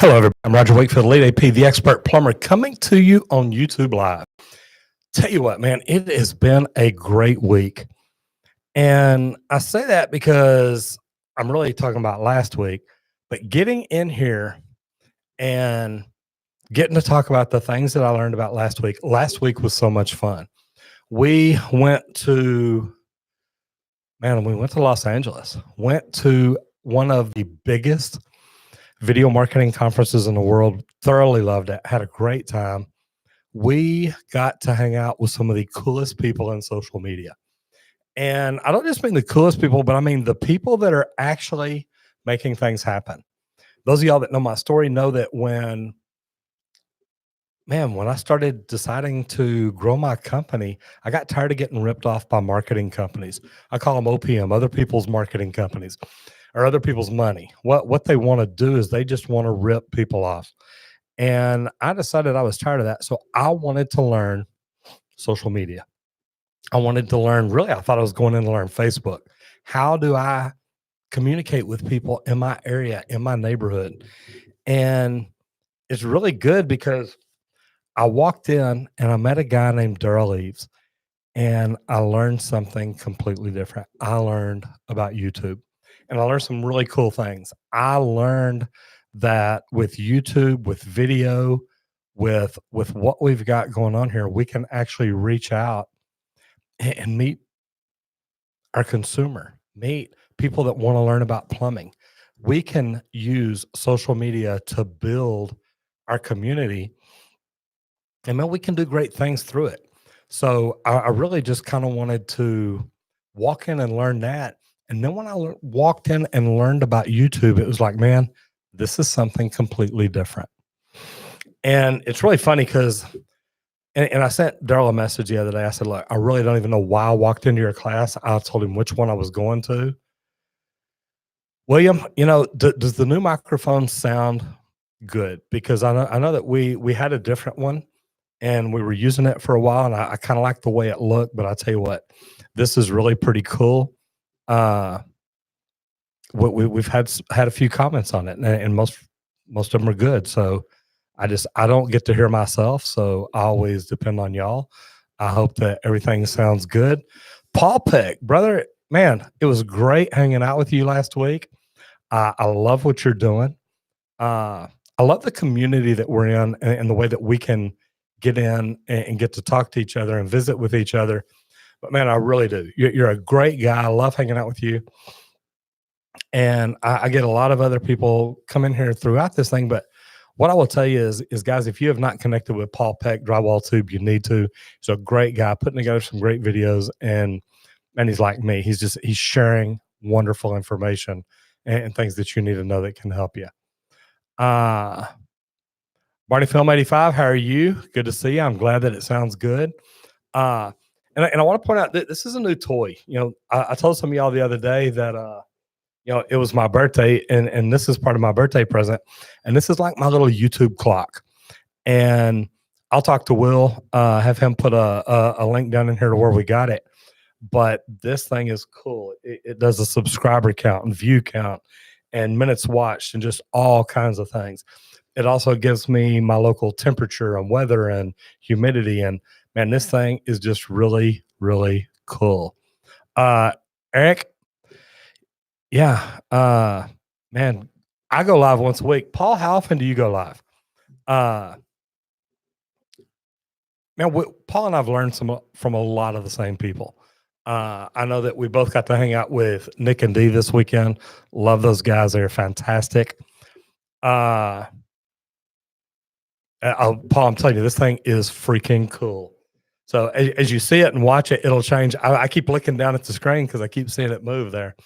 Hello, everybody. I'm Roger Wakefield, Lead AP, the expert plumber, coming to you on YouTube Live. Tell you what, man, it has been a great week. And I say that because I'm really talking about last week, but getting in here and getting to talk about the things that I learned about last week. Last week was so much fun. We went to, we went to Los Angeles, went to one of the biggest video marketing conferences in the world. Thoroughly loved it. Had a great time. We got to hang out with some of the coolest people in social media. And I don't just mean the coolest people, but I mean the people that are actually making things happen. Those of y'all that know my story know that when I started deciding to grow my company, I got tired of getting ripped off by marketing companies. I call them OPM, other people's marketing companies, or other people's money. What they want to do is they just want to rip people off. And I decided I was tired of that. So I wanted to learn social media. I wanted to learn, really, I thought I was going in to learn Facebook. How do I communicate with people in my area, in my neighborhood? And it's really good because I walked in and I met a guy named Daryl Eves, and I learned something completely different. I learned about YouTube, and I learned some really cool things. I learned that with YouTube, with video, with what we've got going on here, we can actually reach out and meet our consumer, meet people that want to learn about plumbing. We can use social media to build our community, and man, we can do great things through it. So I really just kind of wanted to walk in and learn that. And then when I walked in and learned about YouTube, it was like, man, this is something completely different. And it's really funny because, and I sent Daryl a message the other day. I said, look, I really don't even know why I walked into your class. I told him which one I was going to. William, does the new microphone sound good? Because I know that we had a different one and we were using it for a while, and I kind of like the way it looked, but I tell you what, this is really pretty cool. We've had a few comments on it, and most of them are good. So I don't get to hear myself, so I always depend on y'all. I hope that everything sounds good. Paul Peck, brother, man, it was great hanging out with you last week. I love what you're doing. I love the community that we're in, and the way that we can get in and get to talk to each other and visit with each other. But man, I really do. You're a great guy. I love hanging out with you. And I get a lot of other people come in here throughout this thing. But what I will tell you is guys, if you have not connected with Paul Peck, Drywall Tube, you need to. He's a great guy, putting together some great videos. And he's like me. He's sharing wonderful information and things that you need to know that can help you. Barney Film 85, how are you? Good to see you. I'm glad that it sounds good. And I want to point out that this is a new toy. I told some of y'all the other day that it was my birthday, and this is part of my birthday present. And this is like my little YouTube clock. And I'll talk to Will, have him put a link down in here to where we got it. But this thing is cool. It does a subscriber count and view count and minutes watched and just all kinds of things. It also gives me my local temperature and weather and humidity. And man, this thing is just really, really cool. Eric, yeah, man, I go live once a week. Paul, how often do you go live? Paul and I've learned from a lot of the same people. I know that we both got to hang out with Nick and Dee this weekend. Love those guys. They're fantastic. Paul, I'm telling you, this thing is freaking cool. So as you see it and watch it, it'll change. I keep looking down at the screen because I keep seeing it move there.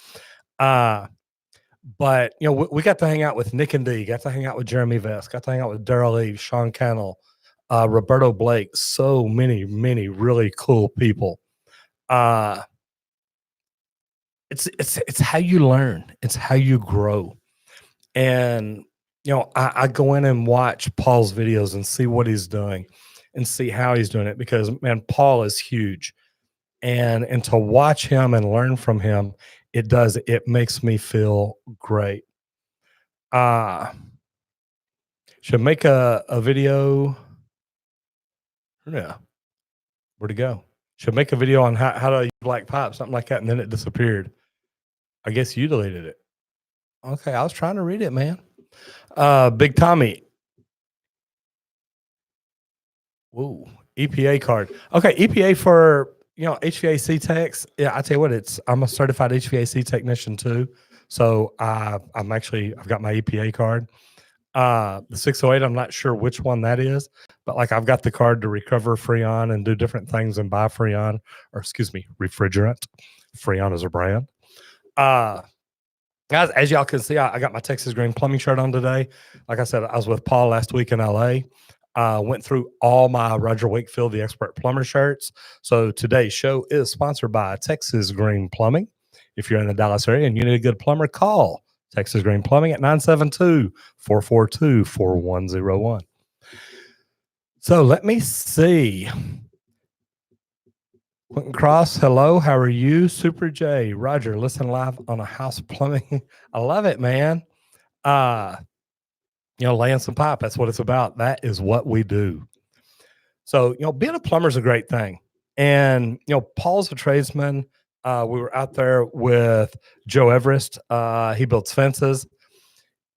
But we got to hang out with Nick and Dee, got to hang out with Jeremy Vest, got to hang out with Daryl Eves, Sean Cannell, Roberto Blake. So many really cool people. It's how you learn. It's how you grow. And I go in and watch Paul's videos and see what he's doing and see how he's doing it, because man, Paul is huge. And to watch him and learn from him, it makes me feel great. Should make a video. Yeah. Where'd it go? Should make a video on how to use black pipe, something like that, and then it disappeared. I guess you deleted it. Okay, I was trying to read it, man. Big Tommy. Whoa, EPA card. Okay, EPA for HVAC techs. Yeah, I tell you what, I'm a certified HVAC technician too. So I've got my EPA card. The 608, I'm not sure which one that is, but like I've got the card to recover Freon and do different things and buy Freon, or excuse me, refrigerant. Freon is a brand. Guys, as y'all can see, I got my Texas Green plumbing shirt on today. Like I said, I was with Paul last week in LA. Went through all my Roger Wakefield, the expert plumber shirts. So today's show is sponsored by Texas Green Plumbing. If you're in the Dallas area and you need a good plumber, call Texas Green Plumbing at 972-442-4101. So let me see. Quentin Cross, hello. How are you? Super J, Roger, listen live on a house plumbing. I love it, man. Laying some pipe. That's what it's about. That is what we do. So, being a plumber is a great thing. And, Paul's a tradesman. We were out there with Joe Everest. He builds fences.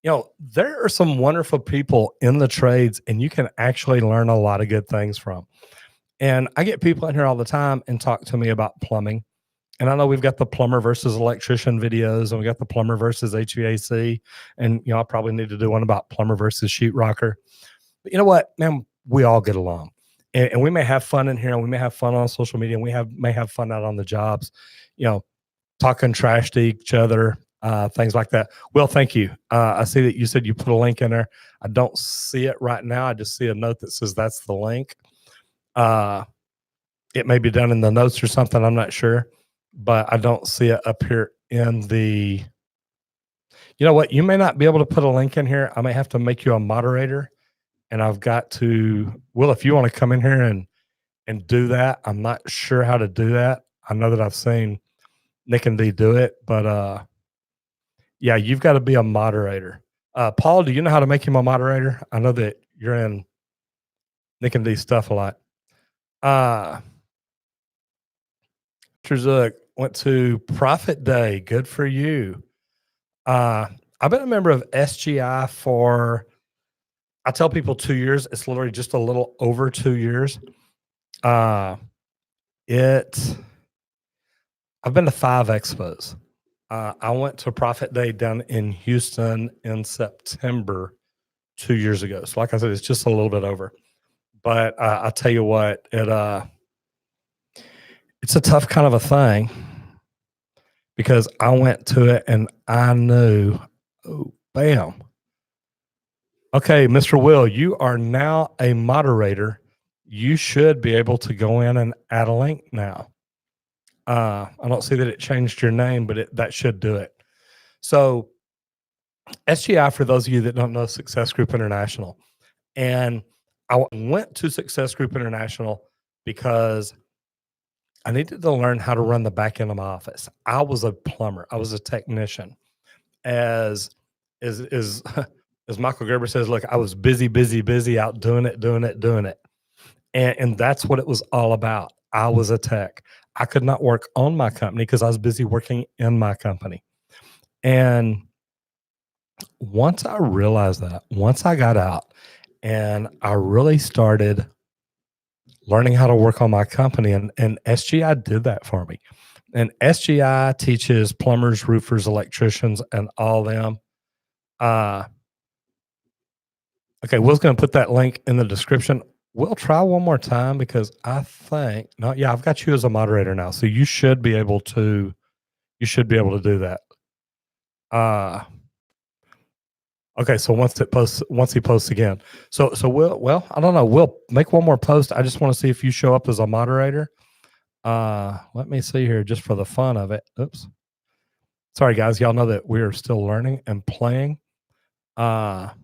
There are some wonderful people in the trades, and you can actually learn a lot of good things from. And I get people in here all the time and talk to me about plumbing. And I know we've got the plumber versus electrician videos, and we got the plumber versus HVAC. And, I probably need to do one about plumber versus sheetrocker. But you know what, man, we all get along. And we may have fun in here, and we may have fun on social media, and we may have fun out on the jobs, talking trash to each other, things like that. Well, thank you. I see that you said you put a link in there. I don't see it right now. I just see a note that says that's the link. It may be done in the notes or something. I'm not sure, but I don't see it up here in the, you know what? You may not be able to put a link in here. I may have to make you a moderator, and I've got to, Will, if you want to come in here and do that, I'm not sure how to do that. I know that I've seen Nick and D do it, but, yeah, you've got to be a moderator. Paul, do you know how to make him a moderator? I know that you're in Nick and D stuff a lot. Look, went to Profit Day. Good for you. I've been a member of SGI for, I tell people 2 years. It's literally just a little over 2 years. I've been to 5 expos. I went to Profit Day down in Houston in September 2 years ago. So like I said, it's just a little bit over. But I'll tell you what, it's a tough kind of a thing, because I went to it and I knew, oh, bam. Okay, Mr. Will, you are now a moderator. You should be able to go in and add a link now. I don't see that it changed your name, but that should do it. So SGI, for those of you that don't know, Success Group International. And I went to Success Group International because I needed to learn how to run the back end of my office. I was a plumber. I was a technician. As Michael Gerber says, look, I was busy out doing it. And that's what it was all about. I was a tech. I could not work on my company because I was busy working in my company. And once I realized that, once I got out and I really started learning how to work on my company, and SGI did that for me. And SGI teaches plumbers, roofers, electricians, and all them. Okay, Will's going to put that link in the description. We'll try one more time, because I think, no, yeah, I've got you as a moderator now, so you should be able to do that. Okay, so once he posts again. So well, I don't know. We'll make one more post. I just want to see if you show up as a moderator. Let me see here, just for the fun of it. Oops. Sorry, guys. Y'all know that we're still learning and playing. Paul,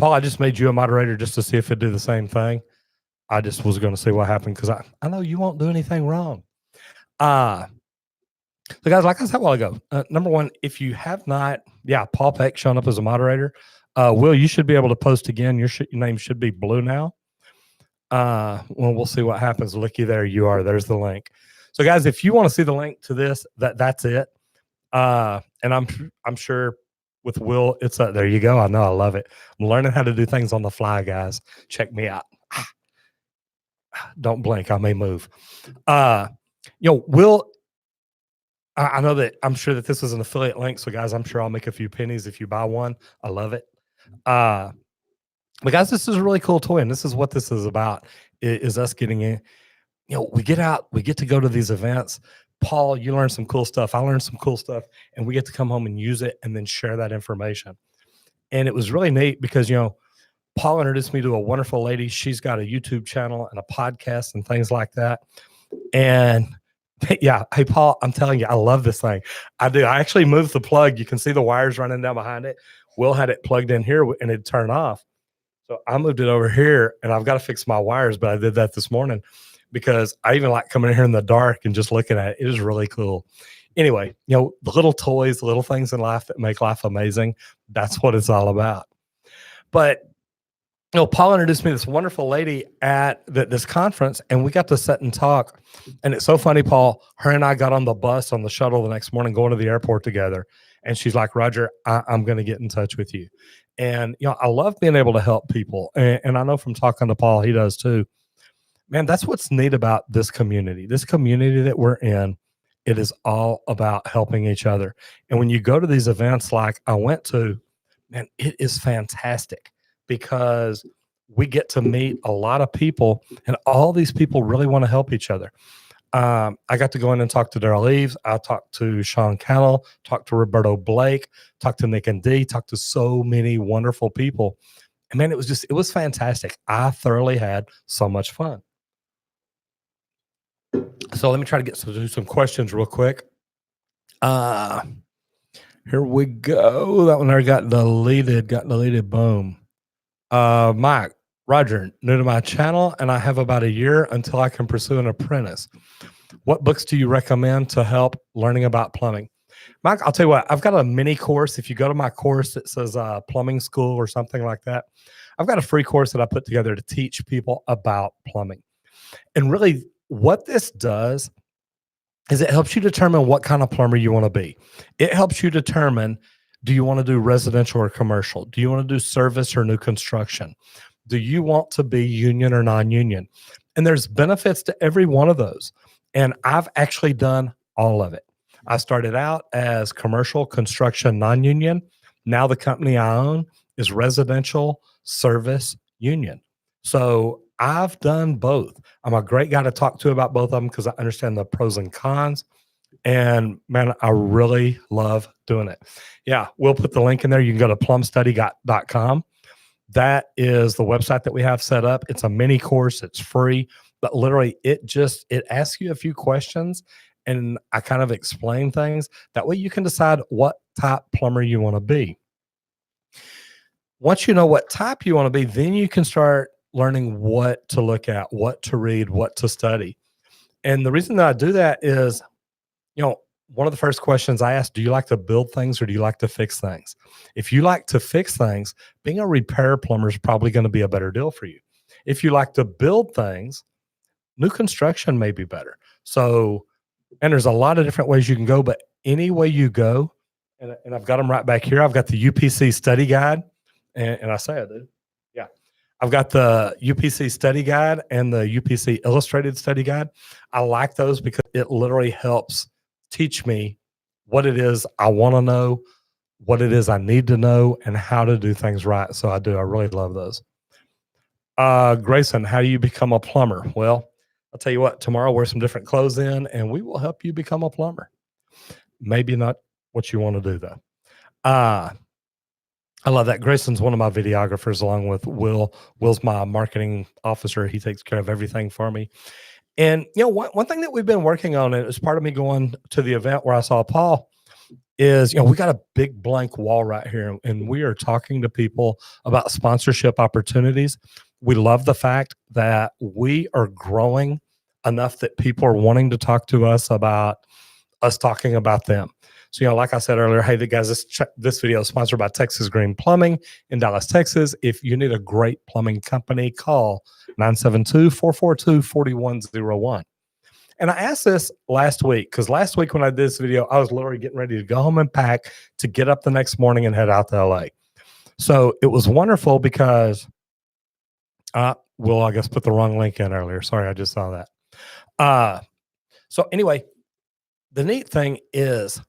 I just made you a moderator just to see if it'd do the same thing. I just was going to see what happened, because I know you won't do anything wrong. So guys, like I said a while ago, number one, if you have not, Paul Peck showing up as a moderator. Will, you should be able to post again. Your name should be blue now. Well, we'll see what happens. Looky, there you are. There's the link. So, guys, if you want to see the link to this, that's it. And I'm sure with Will, it's there you go. I know, I love it. I'm learning how to do things on the fly, guys. Check me out. Don't blink. I may move. Will, I know that I'm sure that this is an affiliate link. So, guys, I'm sure I'll make a few pennies if you buy one. I love it. But guys, this is a really cool toy, and this is what this is about, is us getting in. We get out, we get to go to these events. Paul, you learn some cool stuff. I learned some cool stuff, and we get to come home and use it and then share that information. And it was really neat because, Paul introduced me to a wonderful lady. She's got a YouTube channel and a podcast and things like that. And yeah, hey, Paul, I'm telling you, I love this thing. I do. I actually moved the plug. You can see the wires running down behind it. Will had it plugged in here and it'd turn off. So I moved it over here, and I've got to fix my wires, but I did that this morning because I even like coming in here in the dark and just looking at it. It is really cool. Anyway, the little toys, the little things in life that make life amazing, that's what it's all about. But, Paul introduced me to this wonderful lady at this conference, and we got to sit and talk. And it's so funny, Paul, her and I got on the bus on the shuttle the next morning going to the airport together. And she's like, Roger, I'm going to get in touch with you. And, I love being able to help people. And I know from talking to Paul, he does too. Man, that's what's neat about this community that we're in. It is all about helping each other. And when you go to these events like I went to, man, it is fantastic because we get to meet a lot of people, and all these people really want to help each other. I got to go in and talk to Daryl Eves. I talked to Sean Cannell, talked to Roberto Blake, talked to Nick and Dee, talked to so many wonderful people. And man, it was fantastic. I thoroughly had so much fun. So let me try to get to some questions real quick. Here we go. That one there got deleted. Boom. Mike, Roger, new to my channel, and I have about a year until I can pursue an apprentice. What books do you recommend to help learning about plumbing? Mike, I'll tell you what, I've got a mini course. If you go to my course that says plumbing school or something like that, I've got a free course that I put together to teach people about plumbing. And really what this does is it helps you determine what kind of plumber you want to be. It helps you determine, do you want to do residential or commercial? Do you want to do service or new construction? Do you want to be union or non-union? And there's benefits to every one of those. And I've actually done all of it. I started out as commercial construction non-union. Now the company I own is residential service union. So I've done both. I'm a great guy to talk to about both of them because I understand the pros and cons. And man, I really love doing it. Yeah, we'll put the link in there. You can go to plumstudy.com. That is the website that we have set up. It's a mini course. It's free, but literally it asks you a few questions and I kind of explain things. That way you can decide what type plumber you want to be. Once you know what type you want to be, then you can start learning what to look at, what to read, what to study. And the reason that I do that is, one of the first questions I ask, do you like to build things or do you like to fix things? If you like to fix things, being a repair plumber is probably going to be a better deal for you. If you like to build things, new construction may be better. So, and there's a lot of different ways you can go, but any way you go, and I've got them right back here. I've got the UPC study guide, and I say I do. Yeah. I've got the UPC study guide and the UPC illustrated study guide. I like those because it literally helps teach me what it is I want to know, what it is I need to know, and how to do things right. So I do. I really love those. Grayson, how do you become a plumber? Well, I'll tell you what, tomorrow wear some different clothes in and we will help you become a plumber. Maybe not what you want to do though. I love that. Grayson's one of my videographers along with Will. Will's my marketing officer. He takes care of everything for me. And, one thing that we've been working on, and as part of me going to the event where I saw Paul, is, we got a big blank wall right here, and we are talking to people about sponsorship opportunities. We love the fact that we are growing enough that people are wanting to talk to us about us talking about them. So, like I said earlier, hey, guys, this video is sponsored by Texas Green Plumbing in Dallas, Texas. If you need a great plumbing company, call 972-442-4101. And I asked this last week because last week when I did this video, I was literally getting ready to go home and pack to get up the next morning and head out to LA. So it was wonderful because, I guess put the wrong link in earlier. Sorry, I just saw that. So anyway, the neat thing is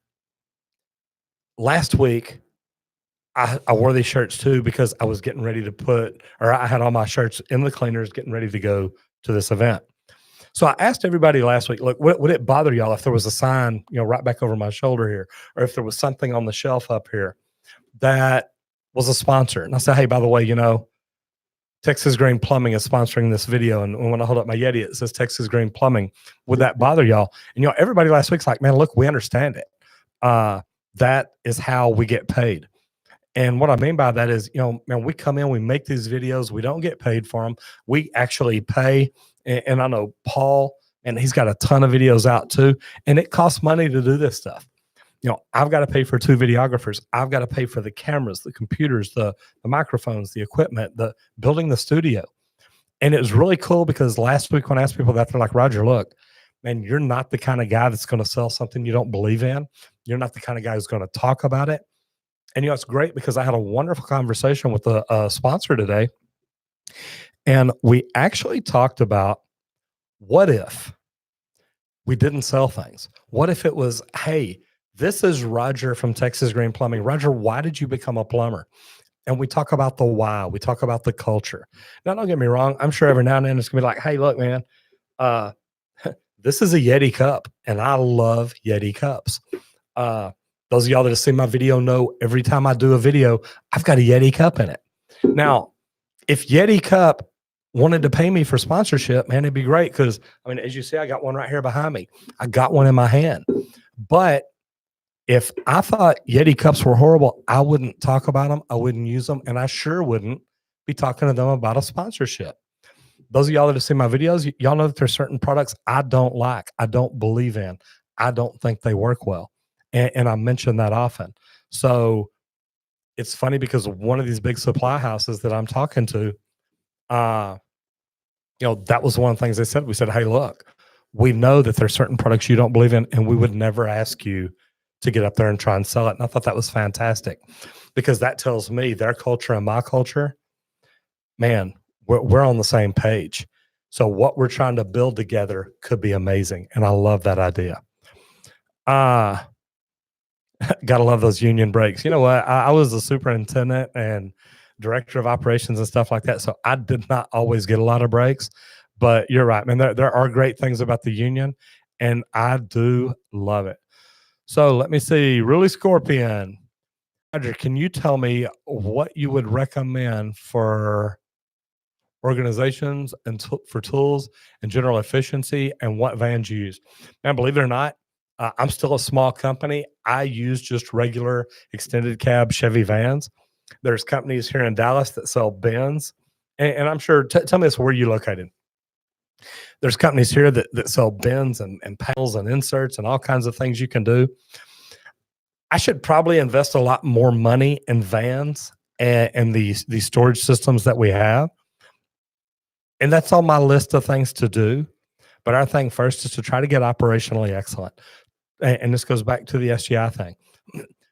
last week, I wore these shirts too because I was getting ready to I had all my shirts in the cleaners getting ready to go to this event. So I asked everybody last week, look, would it bother y'all if there was a sign, right back over my shoulder here, or if there was something on the shelf up here that was a sponsor? And I said, hey, by the way, Texas Green Plumbing is sponsoring this video. And when I hold up my Yeti, it says Texas Green Plumbing. Would that bother y'all? And, everybody last week's like, man, look, we understand it. That is how we get paid. And what I mean by that is, man, we come in, we make these videos, we don't get paid for them. We actually pay. And I know Paul, and he's got a ton of videos out too. And it costs money to do this stuff. I've got to pay for 2 videographers. I've got to pay for the cameras, the computers, the microphones, the equipment, the building the studio. And it was really cool because last week when I asked people that, they're like, Roger, look, man, you're not the kind of guy that's going to sell something you don't believe in. You're not the kind of guy who's going to talk about it. And, it's great because I had a wonderful conversation with a sponsor today. And we actually talked about what if we didn't sell things? What if it was, hey, this is Roger from Texas Green Plumbing. Roger, why did you become a plumber? And we talk about the why. We talk about the culture. Now, don't get me wrong. I'm sure every now and then it's going to be like, hey, look, man, this is a Yeti cup, and I love Yeti cups. Those of y'all that have seen my video know every time I do a video, I've got a Yeti cup in it. Now, if Yeti Cup wanted to pay me for sponsorship, man, it'd be great because, as you see, I got one right here behind me. I got one in my hand. But if I thought Yeti Cups were horrible, I wouldn't talk about them. I wouldn't use them. And I sure wouldn't be talking to them about a sponsorship. Those of y'all that have seen my videos, y'all know that there's certain products I don't like, I don't believe in, I don't think they work well. And I mention that often. So it's funny because one of these big supply houses that I'm talking to, that was one of the things they said. We said, hey, look, we know that there's certain products you don't believe in, and we would never ask you to get up there and try and sell it. And I thought that was fantastic because that tells me their culture and my culture, man, we're on the same page. So what we're trying to build together could be amazing. And I love that idea. Gotta love those union breaks. You know what? I was the superintendent and director of operations and stuff like that. So I did not always get a lot of breaks, but you're right, man. There are great things about the union, and I do love it. So let me see. Really Scorpion. Roger, can you tell me what you would recommend for organizations and for tools and general efficiency, and what vans you use? Man, believe it or not, I'm still a small company. I use just regular extended cab Chevy vans. There's companies here in Dallas that sell Benz, and I'm sure, tell me this, where are you located? There's companies here that sell bins and panels and inserts and all kinds of things you can do. I should probably invest a lot more money in vans and these storage systems that we have. And that's on my list of things to do. But our thing first is to try to get operationally excellent. And this goes back to the SGI thing.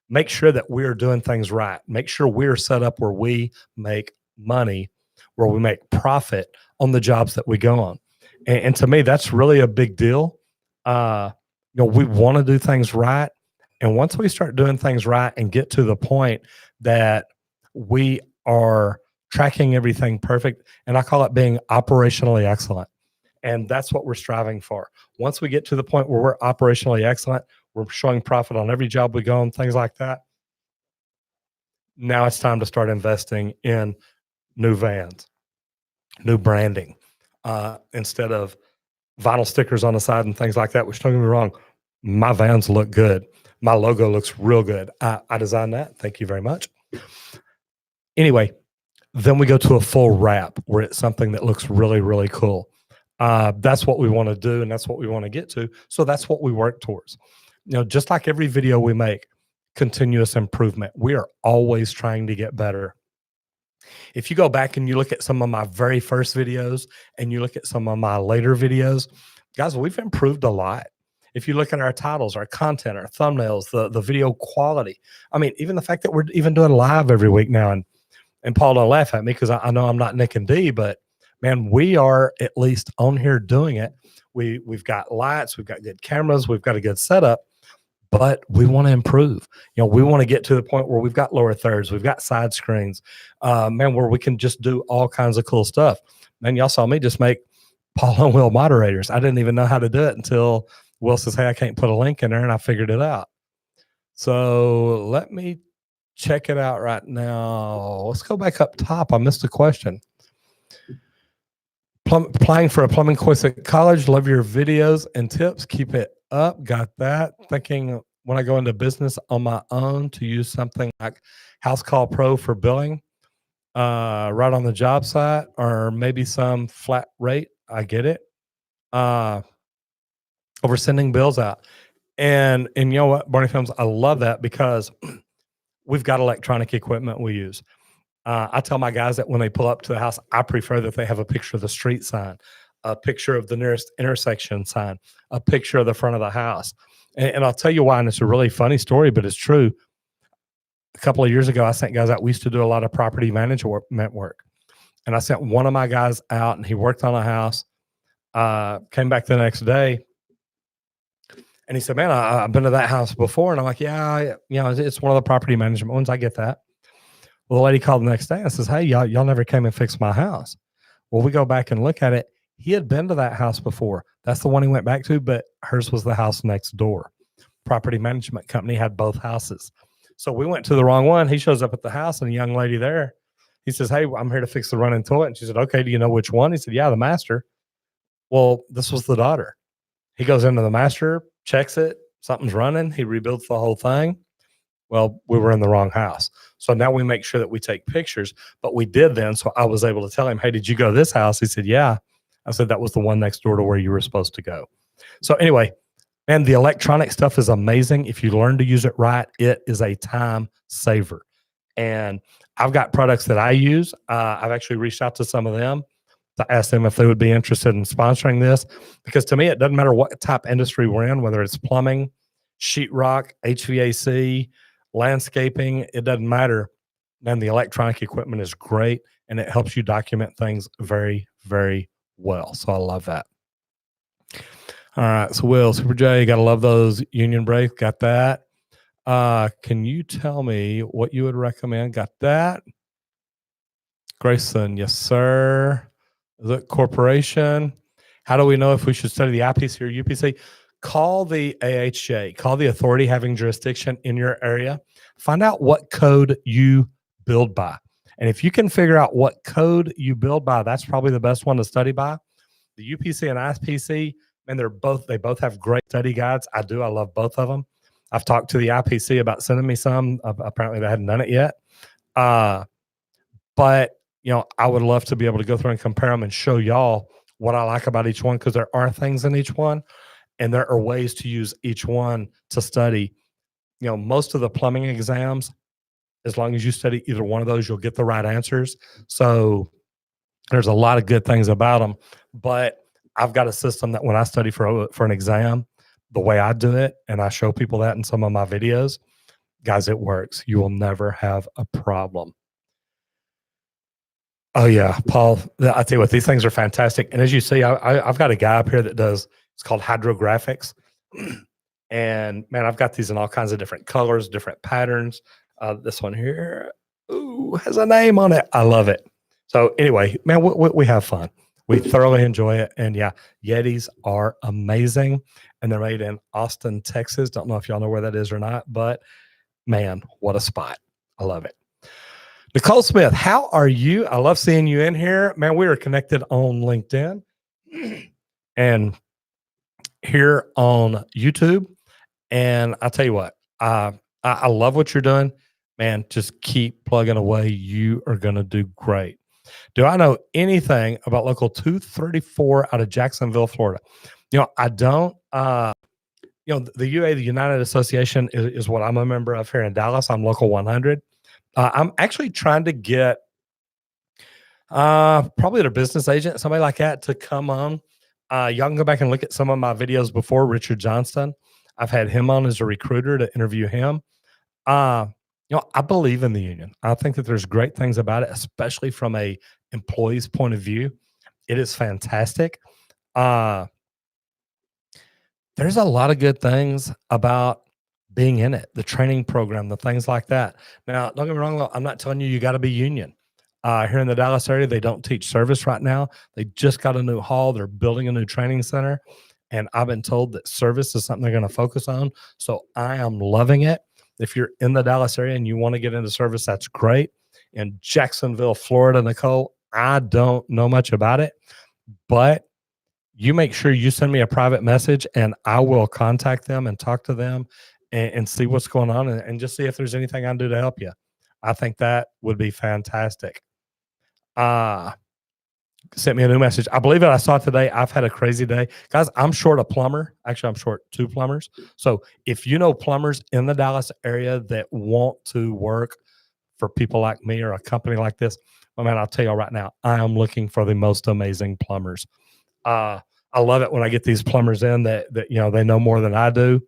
Make sure that we're doing things right. Make sure we're set up where we make money, where we make profit on the jobs that we go on. And to me, that's really a big deal. We want to do things right. And once we start doing things right and get to the point that we are tracking everything perfect, and I call it being operationally excellent. And that's what we're striving for. Once we get to the point where we're operationally excellent, we're showing profit on every job we go on, things like that. Now it's time to start investing in new vans, new branding, instead of vinyl stickers on the side and things like that, which don't get me wrong, my vans look good. My logo looks real good. I designed that. Thank you very much. Anyway, then we go to a full wrap where it's something that looks really, really cool. That's what we want to do, and that's what we want to get to. So that's what we work towards. just like every video we make, continuous improvement. We are always trying to get better. If you go back and you look at some of my very first videos and you look at some of my later videos, guys, we've improved a lot. If you look at our titles, our content, our thumbnails, the video quality, I mean, even the fact that we're even doing live every week now, and Paul, don't laugh at me because I know I'm not Nick and D, but man, we are at least on here doing it. We've got lights, we've got good cameras, we've got a good setup, but we want to improve. We want to get to the point where we've got lower thirds, we've got side screens, man, where we can just do all kinds of cool stuff. Man, y'all saw me just make Paul and Will moderators. I didn't even know how to do it until Will says, "Hey, I can't put a link in there," and I figured it out. So let me check it out right now. Let's go back up top. I missed a question. Applying for a plumbing course at college. Love your videos and tips. Keep it up. Got that. Thinking when I go into business on my own to use something like House Call Pro for billing, right on the job site, or maybe some flat rate. I get it. Over sending bills out. And you know what, Barney Films, I love that because we've got electronic equipment we use. I tell my guys that when they pull up to the house, I prefer that they have a picture of the street sign, a picture of the nearest intersection sign, a picture of the front of the house. And I'll tell you why, and it's a really funny story, but it's true. A couple of years ago, I sent guys out. We used to do a lot of property management work. And I sent one of my guys out, and he worked on a house, came back the next day, and he said, "Man, I've been to that house before." And I'm like, "Yeah, it's one of the property management ones. I get that." Well, the lady called the next day and says, "Hey, y'all never came and fixed my house." Well, we go back and look at it. He had been to that house before. That's the one he went back to, but hers was the house next door. Property management company had both houses. So we went to the wrong one. He shows up at the house, and a young lady there, he says, "Hey, I'm here to fix the running toilet." And she said, "Okay, do you know which one?" He said, "Yeah, the master." Well, this was the daughter. He goes into the master, checks it, something's running. He rebuilds the whole thing. Well, we were in the wrong house. So now we make sure that we take pictures, but we did then. So I was able to tell him, "Hey, did you go to this house?" He said, "Yeah." I said, "That was the one next door to where you were supposed to go." So anyway, and the electronic stuff is amazing. If you learn to use it right, it is a time saver. And I've got products that I use. I've actually reached out to some of them to ask them if they would be interested in sponsoring this, because to me, it doesn't matter what type of industry we're in, whether it's plumbing, sheetrock, HVAC, landscaping, it doesn't matter. Man, the electronic equipment is great, and it helps you document things very, very well. So I love that. All right. So Will, Super J, you got to love those union brakes. Got that. Can you tell me what you would recommend? Got that. Grayson, yes, sir. The corporation. How do we know if we should study the IPC or UPC? Call the AHJ, call the authority having jurisdiction in your area. Find out what code you build by. And if you can figure out what code you build by, that's probably the best one to study by. The UPC and IPC, and they both have great study guides. I love both of them. I've talked to the IPC about sending me some. Apparently they hadn't done it yet. But I would love to be able to go through and compare them and show y'all what I like about each one, because there are things in each one, and there are ways to use each one to study. Most of the plumbing exams, as long as you study either one of those, you'll get the right answers. So there's a lot of good things about them. But I've got a system that when I study for an exam, the way I do it, and I show people that in some of my videos, guys, it works. You will never have a problem. Oh yeah, Paul, I tell you what, these things are fantastic. And as you see, I've got a guy up here that does, it's called hydrographics. And man, I've got these in all kinds of different colors, different patterns. This one here, has a name on it. I love it. So anyway, man, we have fun. We thoroughly enjoy it. And yeah, Yetis are amazing. And they're made in Austin, Texas. Don't know if y'all know where that is or not, but man, what a spot. I love it. Nicole Smith, how are you? I love seeing you in here. Man, we are connected on LinkedIn and here on YouTube. And I'll tell you what, I love what you're doing. Man, just keep plugging away. You are going to do great. Do I know anything about local 234 out of Jacksonville, Florida? I don't. the UA, the United Association, is what I'm a member of here in Dallas. I'm local 100. I'm actually trying to get probably their business agent, somebody like that, to come on. Y'all can go back and look at some of my videos before. Richard Johnston, I've had him on as a recruiter to interview him. Uh, I believe in the union. I think that there's great things about it, especially from a employee's point of view. It is fantastic. Uh, there's a lot of good things about being in it, the training program, the things like that. Now, don't get me wrong, though, I'm not telling you you got to be union. Here in the Dallas area, they don't teach service right now. They just got a new hall. They're building a new training center. And I've been told that service is something they're going to focus on. So I am loving it. If you're in the Dallas area and you want to get into service, that's great. In Jacksonville, Florida, Nicole, I don't know much about it, but you make sure you send me a private message and I will contact them and talk to them and see what's going on and just see if there's anything I can do to help you. I think that would be fantastic. Sent me a new message. I believe it. I saw it today. I've had a crazy day. Guys, I'm short a plumber. Actually, I'm short 2 plumbers. So if you know plumbers in the Dallas area that want to work for people like me or a company like this, well, man, I'll tell you right now, I am looking for the most amazing plumbers. I love it when I get these plumbers in that they know more than I do.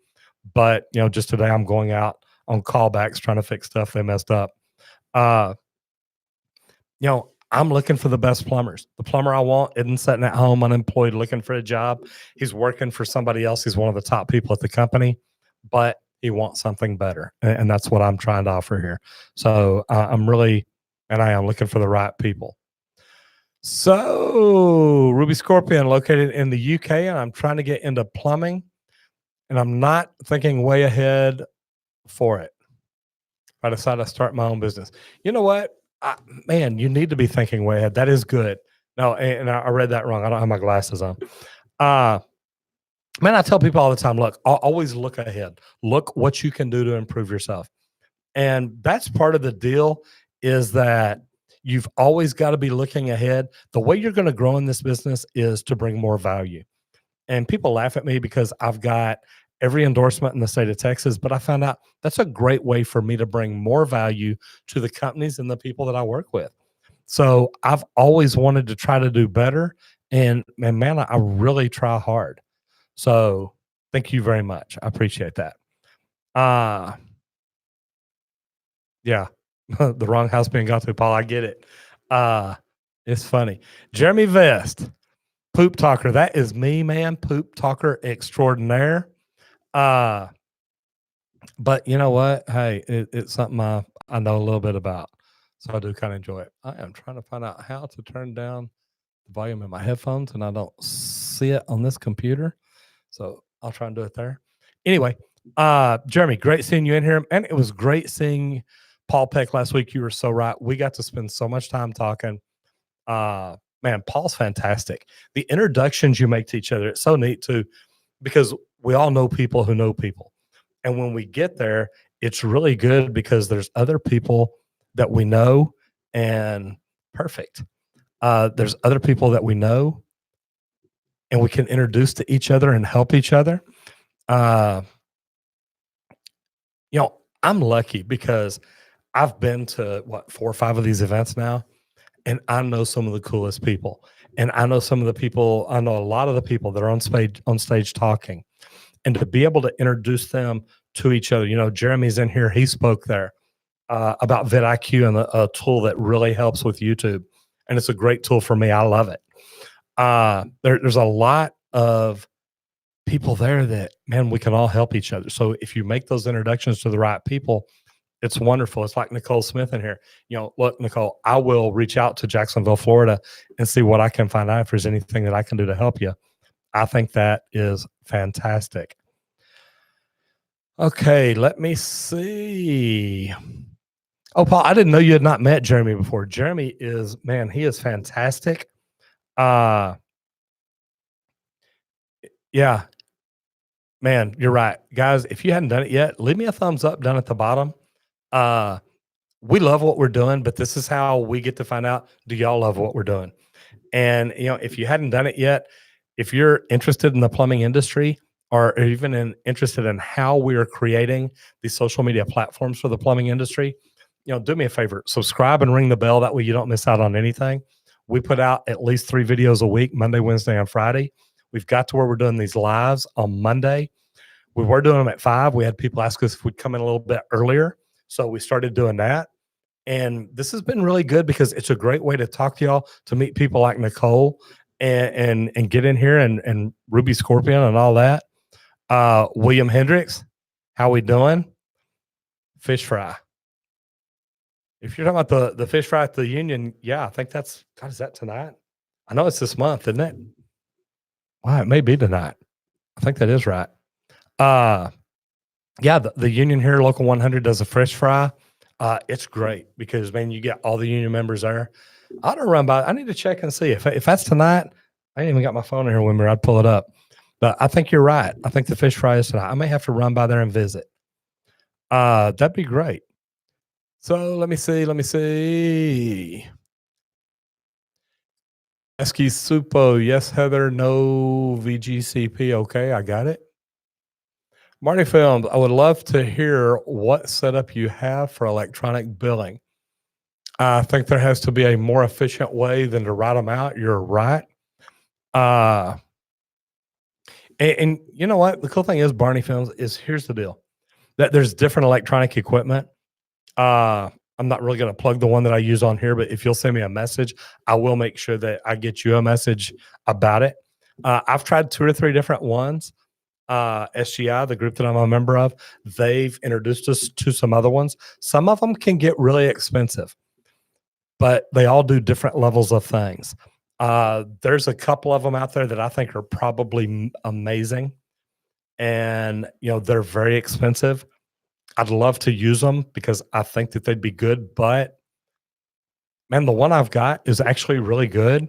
But just today I'm going out on callbacks trying to fix stuff they messed up. I'm looking for the best plumbers. The plumber I want isn't sitting at home unemployed looking for a job. He's working for somebody else. He's one of the top people at the company, but he wants something better. And that's what I'm trying to offer here. So I am looking for the right people. So Ruby Scorpion, located in the UK, and I'm trying to get into plumbing, and I'm not thinking way ahead for it. I decided to start my own business. You know what? Man, you need to be thinking way ahead. That is good. No, and I read that wrong. I don't have my glasses on. Man, I tell people all the time, look, always look ahead. Look what you can do to improve yourself. And that's part of the deal, is that you've always got to be looking ahead. The way you're going to grow in this business is to bring more value. And people laugh at me because I've got every endorsement in the state of Texas, but I found out that's a great way for me to bring more value to the companies and the people that I work with. So I've always wanted to try to do better. And man, I really try hard. So thank you very much. I appreciate that. Yeah, the wrong house being got to, Paul. I get it. It's funny. Jeremy Vest, poop talker. That is me, man. Poop talker extraordinaire. But you know what? Hey, it's something I know a little bit about. So I do kind of enjoy it. I am trying to find out how to turn down the volume in my headphones, and I don't see it on this computer. So I'll try and do it there. Anyway, Jeremy, great seeing you in here. And it was great seeing Paul Peck last week. You were so right. We got to spend so much time talking. Man, Paul's fantastic. The introductions you make to each other, it's so neat too, because we all know people who know people. And when we get there, it's really good because there's other people that we know, and perfect. There's other people that we know and we can introduce to each other and help each other. I'm lucky because I've been to 4 or 5 of these events now, and I know some of the coolest people. And I know a lot of the people that are on stage talking, and to be able to introduce them to each other. Jeremy's in here. He spoke there about vidIQ and a tool that really helps with YouTube. And it's a great tool for me. I love it. There's a lot of people there that, man, we can all help each other. So if you make those introductions to the right people, it's wonderful. It's like Nicole Smith in here. Look, Nicole, I will reach out to Jacksonville, Florida, and see what I can find out if there's anything that I can do to help you. I think that is fantastic. Okay, let me see. Oh, Paul, I didn't know you had not met Jeremy before. Jeremy he is fantastic. Yeah, man, you're right. Guys, if you hadn't done it yet, leave me a thumbs up down at the bottom. We love what we're doing, but this is how we get to find out, do y'all love what we're doing? And, if you hadn't done it yet, if you're interested in the plumbing industry or even interested in how we are creating these social media platforms for the plumbing industry, do me a favor, subscribe and ring the bell. That way you don't miss out on anything. We put out at least 3 videos a week, Monday, Wednesday, and Friday. We've got to where we're doing these lives on Monday. We were doing them at 5. We had people ask us if we'd come in a little bit earlier. So we started doing that. And this has been really good because it's a great way to talk to y'all, to meet people like Nicole and get in here and Ruby Scorpion and all that. William Hendricks, how we doing? Fish fry. If you're talking about the fish fry at the Union, yeah, I think that's, God, is that tonight? I know it's this month, isn't it? Well, it may be tonight. I think that is right. Yeah, the Union here, Local 100, does a fish fry. It's great because, man, you get all the Union members there. I ought to run by. I need to check and see if that's tonight. I ain't even got my phone in here with me. I'd pull it up. But I think you're right. I think the fish fry is tonight. I may have to run by there and visit. That'd be great. So let me see. Eski Supo, yes, Heather, no VGCP. Okay, I got it. Marty Films, I would love to hear what setup you have for electronic billing. I think there has to be a more efficient way than to write them out. You're right. And you know what? The cool thing is, Barney Films, is here's the deal. That there's different electronic equipment. I'm not really going to plug the one that I use on here, but if you'll send me a message, I will make sure that I get you a message about it. I've tried 2 or 3 different ones. SGI, the group that I'm a member of, they've introduced us to some other ones. Some of them can get really expensive, but they all do different levels of things. There's a couple of them out there that I think are probably amazing, and they're very expensive. I'd love to use them because I think that they'd be good, but man, the one I've got is actually really good.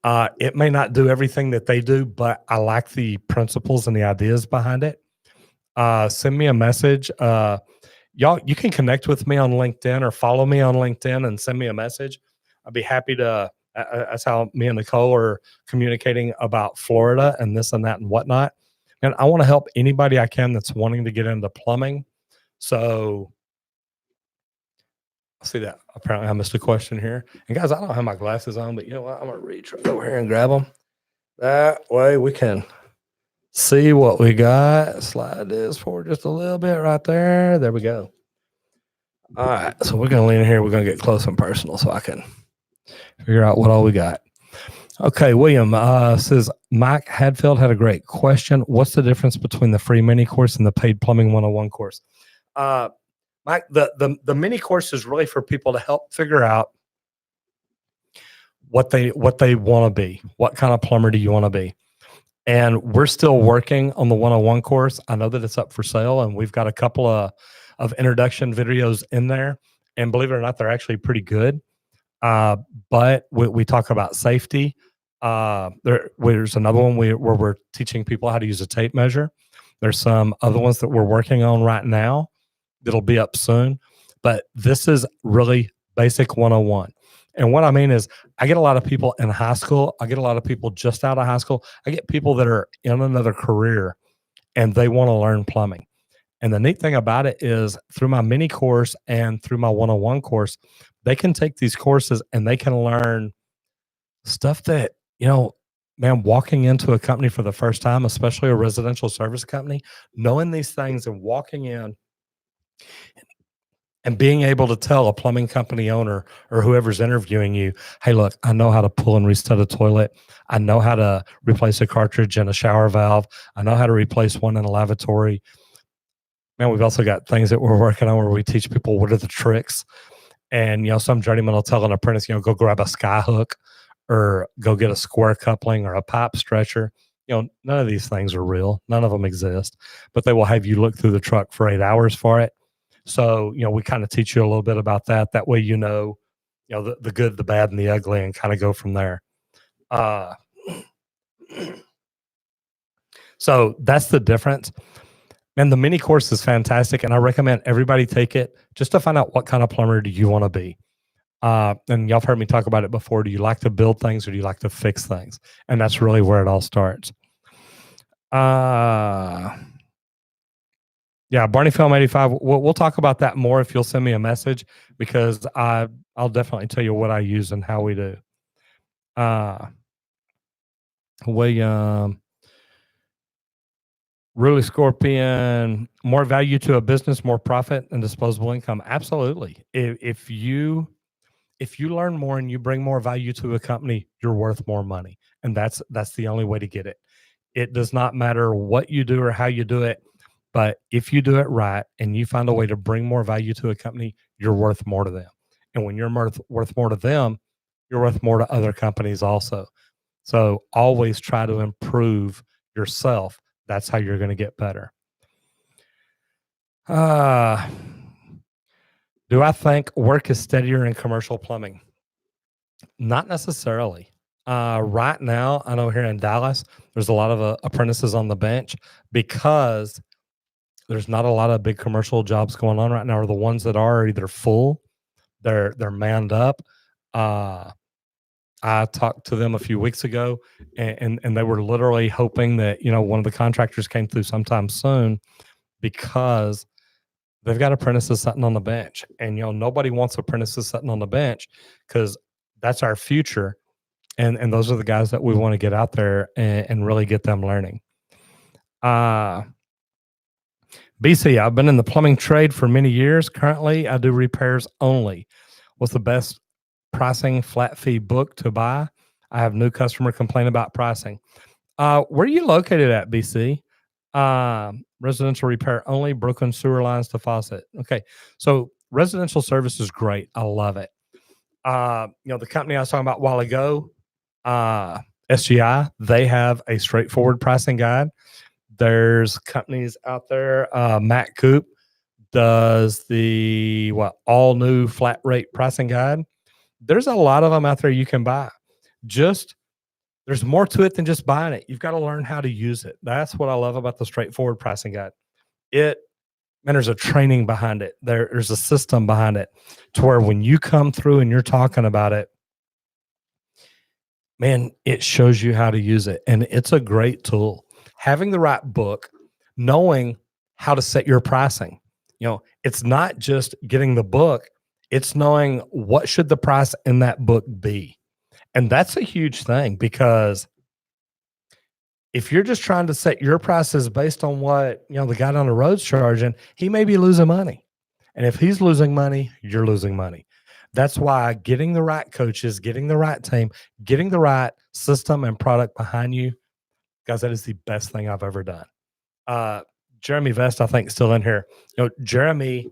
It may not do everything that they do, but I like the principles and the ideas behind it. Send me a message. Y'all, you can connect with me on LinkedIn or follow me on LinkedIn and send me a message. I'd be happy to. That's how me and Nicole are communicating about Florida and this and that and whatnot. And I want to help anybody I can that's wanting to get into plumbing. So I see that. Apparently I missed a question here. And guys, I don't have my glasses on, but you know what? I'm going to reach right over here and grab them. That way we can see what we got. Slide this forward just a little bit right there. There we go. All right. So we're going to lean in here. We're going to get close and personal so I can figure out what all we got. Okay. William says, Mike Hadfield had a great question. What's the difference between the free mini course and the paid plumbing 101 course? Mike, the mini course is really for people to help figure out what they want to be. What kind of plumber do you want to be? And we're still working on the 101 course. I know that it's up for sale, and we've got a couple of introduction videos in there. And believe it or not, they're actually pretty good. But we talk about safety. There's another one where we're teaching people how to use a tape measure. There's some other ones that we're working on right now that'll be up soon. But this is really basic 101. And what I mean is, I get a lot of people in high school. I get a lot of people just out of high school. I get people that are in another career and they want to learn plumbing. And the neat thing about it is, through my mini course and through my 101 course, they can take these courses and they can learn stuff that, man, walking into a company for the first time, especially a residential service company, knowing these things and walking in and being able to tell a plumbing company owner or whoever's interviewing you, hey, look, I know how to pull and reset a toilet. I know how to replace a cartridge in a shower valve. I know how to replace one in a lavatory. Man, we've also got things that we're working on where we teach people what are the tricks. And, some journeyman will tell an apprentice, go grab a sky hook or go get a square coupling or a pipe stretcher. None of these things are real. None of them exist, but they will have you look through the truck for 8 hours for it. So, we kind of teach you a little bit about that. That way, the good, the bad, and the ugly, and kind of go from there. So that's the difference. And the mini course is fantastic, and I recommend everybody take it just to find out what kind of plumber do you want to be. And y'all have heard me talk about it before. Do you like to build things or do you like to fix things? And that's really where it all starts. Uh, yeah, Barney Film 85. We'll talk about that more if you'll send me a message because I'll definitely tell you what I use and how we do. Uh, William, Really Scorpion, more value to a business, more profit and disposable income. Absolutely. If you learn more and you bring more value to a company, you're worth more money. And that's the only way to get it. It does not matter what you do or how you do it, but if you do it right and you find a way to bring more value to a company, you're worth more to them. And when you're worth more to them, you're worth more to other companies also. So always try to improve yourself. That's how you're going to get better. Uh, do I think work is steadier in commercial plumbing? Not necessarily. Right now, I know here in Dallas, there's a lot of apprentices on the bench because there's not a lot of big commercial jobs going on right now, or the ones that are either full, they're manned up. Uh, I talked to them a few weeks ago, and they were literally hoping that one of the contractors came through sometime soon because they've got apprentices sitting on the bench, and nobody wants apprentices sitting on the bench because that's our future, and those are the guys that we want to get out there and really get them learning. BC, I've been in the plumbing trade for many years. Currently, I do repairs only. What's the best pricing flat fee book to buy? I have new customer complain about pricing. Where are you located at, BC? Residential repair only, broken sewer lines to faucet. Okay, so residential service is great. I love it. The company I was talking about a while ago, SGI, they have a straightforward pricing guide. There's companies out there. Matt Coop does the all new flat rate pricing guide. There's a lot of them out there you can buy. Just there's more to it than just buying it. You've got to learn how to use it. That's what I love about the straightforward pricing guide. There's a training behind it. There's a system behind it to where when you come through and you're talking about it, man, it shows you how to use it. And it's a great tool. Having the right book, knowing how to set your pricing. It's not just getting the book, it's knowing what should the price in that book be. And that's a huge thing because if you're just trying to set your prices based on what, the guy down the road's charging, he may be losing money. And if he's losing money, you're losing money. That's why getting the right coaches, getting the right team, getting the right system and product behind you, guys, that is the best thing I've ever done. Jeremy Vest, I think, still in here. Jeremy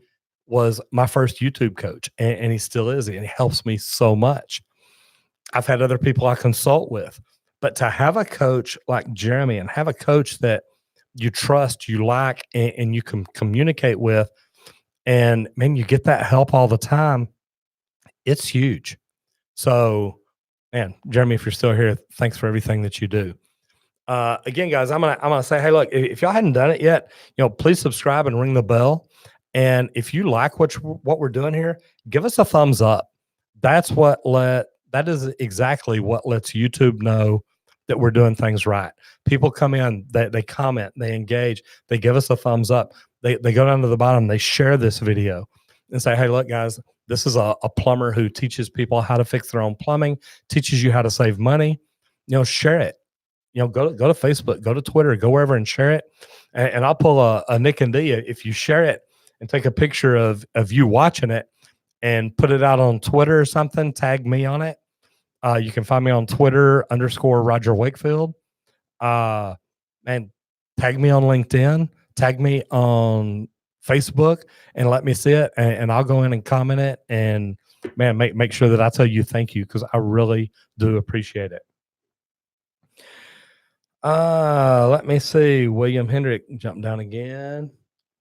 was my first YouTube coach, and he still is, and he helps me so much. I've had other people I consult with, but to have a coach like Jeremy and have a coach that you trust, you like, and you can communicate with, and man, you get that help all the time. It's huge. So, man, Jeremy, if you're still here, thanks for everything that you do. Again, guys, I'm gonna say, hey, look, if y'all hadn't done it yet, please subscribe and ring the bell. And if you like what we're doing here, give us a thumbs up. That is exactly what lets YouTube know that we're doing things right. People come in, they comment, they engage, they give us a thumbs up. They go down to the bottom, they share this video and say, hey, look, guys, this is a plumber who teaches people how to fix their own plumbing, teaches you how to save money. Share it. Go to Facebook, go to Twitter, go wherever and share it. And I'll pull a Nick and D if you share it and take a picture of you watching it and put it out on Twitter or something, tag me on it. You can find me on Twitter _Roger Wakefield. And tag me on LinkedIn, tag me on Facebook and let me see it. And I'll go in and comment it and man, make sure that I tell you thank you because I really do appreciate it. Let me see. William Hendrick jumped down again.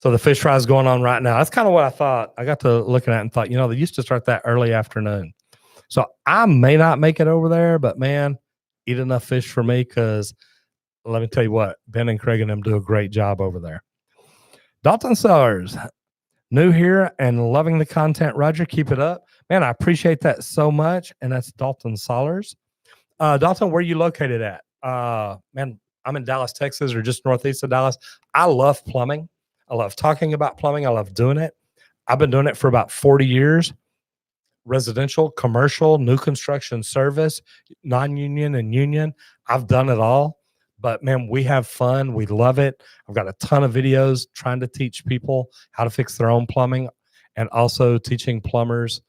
So the fish fry is going on right now. That's kind of what I thought. I got to looking at it and thought, they used to start that early afternoon. So I may not make it over there, but man, eat enough fish for me because let me tell you what, Ben and Craig and them do a great job over there. Dalton Sellers, new here and loving the content. Roger, keep it up. Man, I appreciate that so much. And that's Dalton Sellers. Dalton, where are you located at? Man, I'm in Dallas, Texas, or just northeast of Dallas. I love plumbing. I love talking about plumbing. I love doing it. I've been doing it for about 40 years. Residential, commercial, new construction, service, non-union and union. I've done it all. But man, we have fun. We love it. I've got a ton of videos trying to teach people how to fix their own plumbing and also teaching plumbers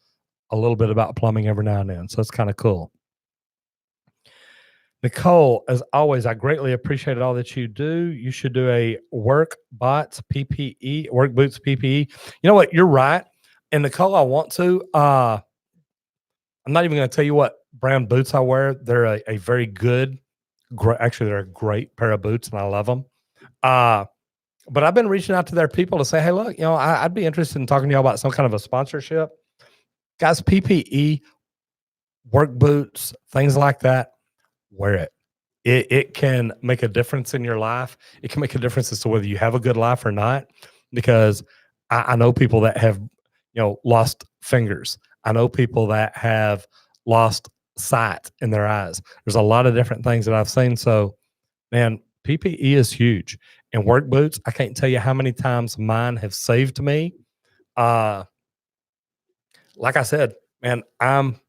a little bit about plumbing every now and then. So it's kind of cool. Nicole, as always, I greatly appreciate all that you do. You should do a work boots PPE. You know what? You're right. And Nicole, I want to. I'm not even going to tell you what brand boots I wear. They're a very good, actually, they're a great pair of boots, and I love them. But I've been reaching out to their people to say, hey, look, I'd be interested in talking to y'all about some kind of a sponsorship. Guys, PPE, work boots, things like that, wear it. It can make a difference in your life. It can make a difference as to whether you have a good life or not, because I know people that have, lost fingers. I know people that have lost sight in their eyes. There's a lot of different things that I've seen. So, man, PPE is huge. And work boots, I can't tell you how many times mine have saved me. Like I said, man, I've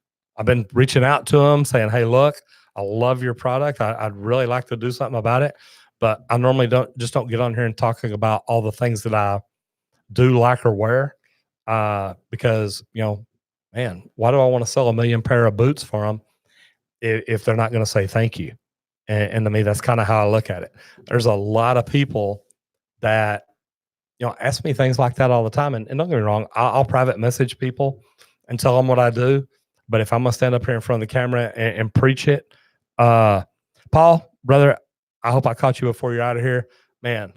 been reaching out to them saying, hey, look, I love your product. I'd really like to do something about it. But I normally don't get on here and talking about all the things that I do like or wear. Because, man, why do I want to sell 1 million pair of boots for them if they're not going to say thank you? And to me, that's kind of how I look at it. There's a lot of people that, ask me things like that all the time. And don't get me wrong, I'll private message people and tell them what I do. But if I'm going to stand up here in front of the camera and preach it, Paul, brother, I hope I caught you before you're out of here. Man,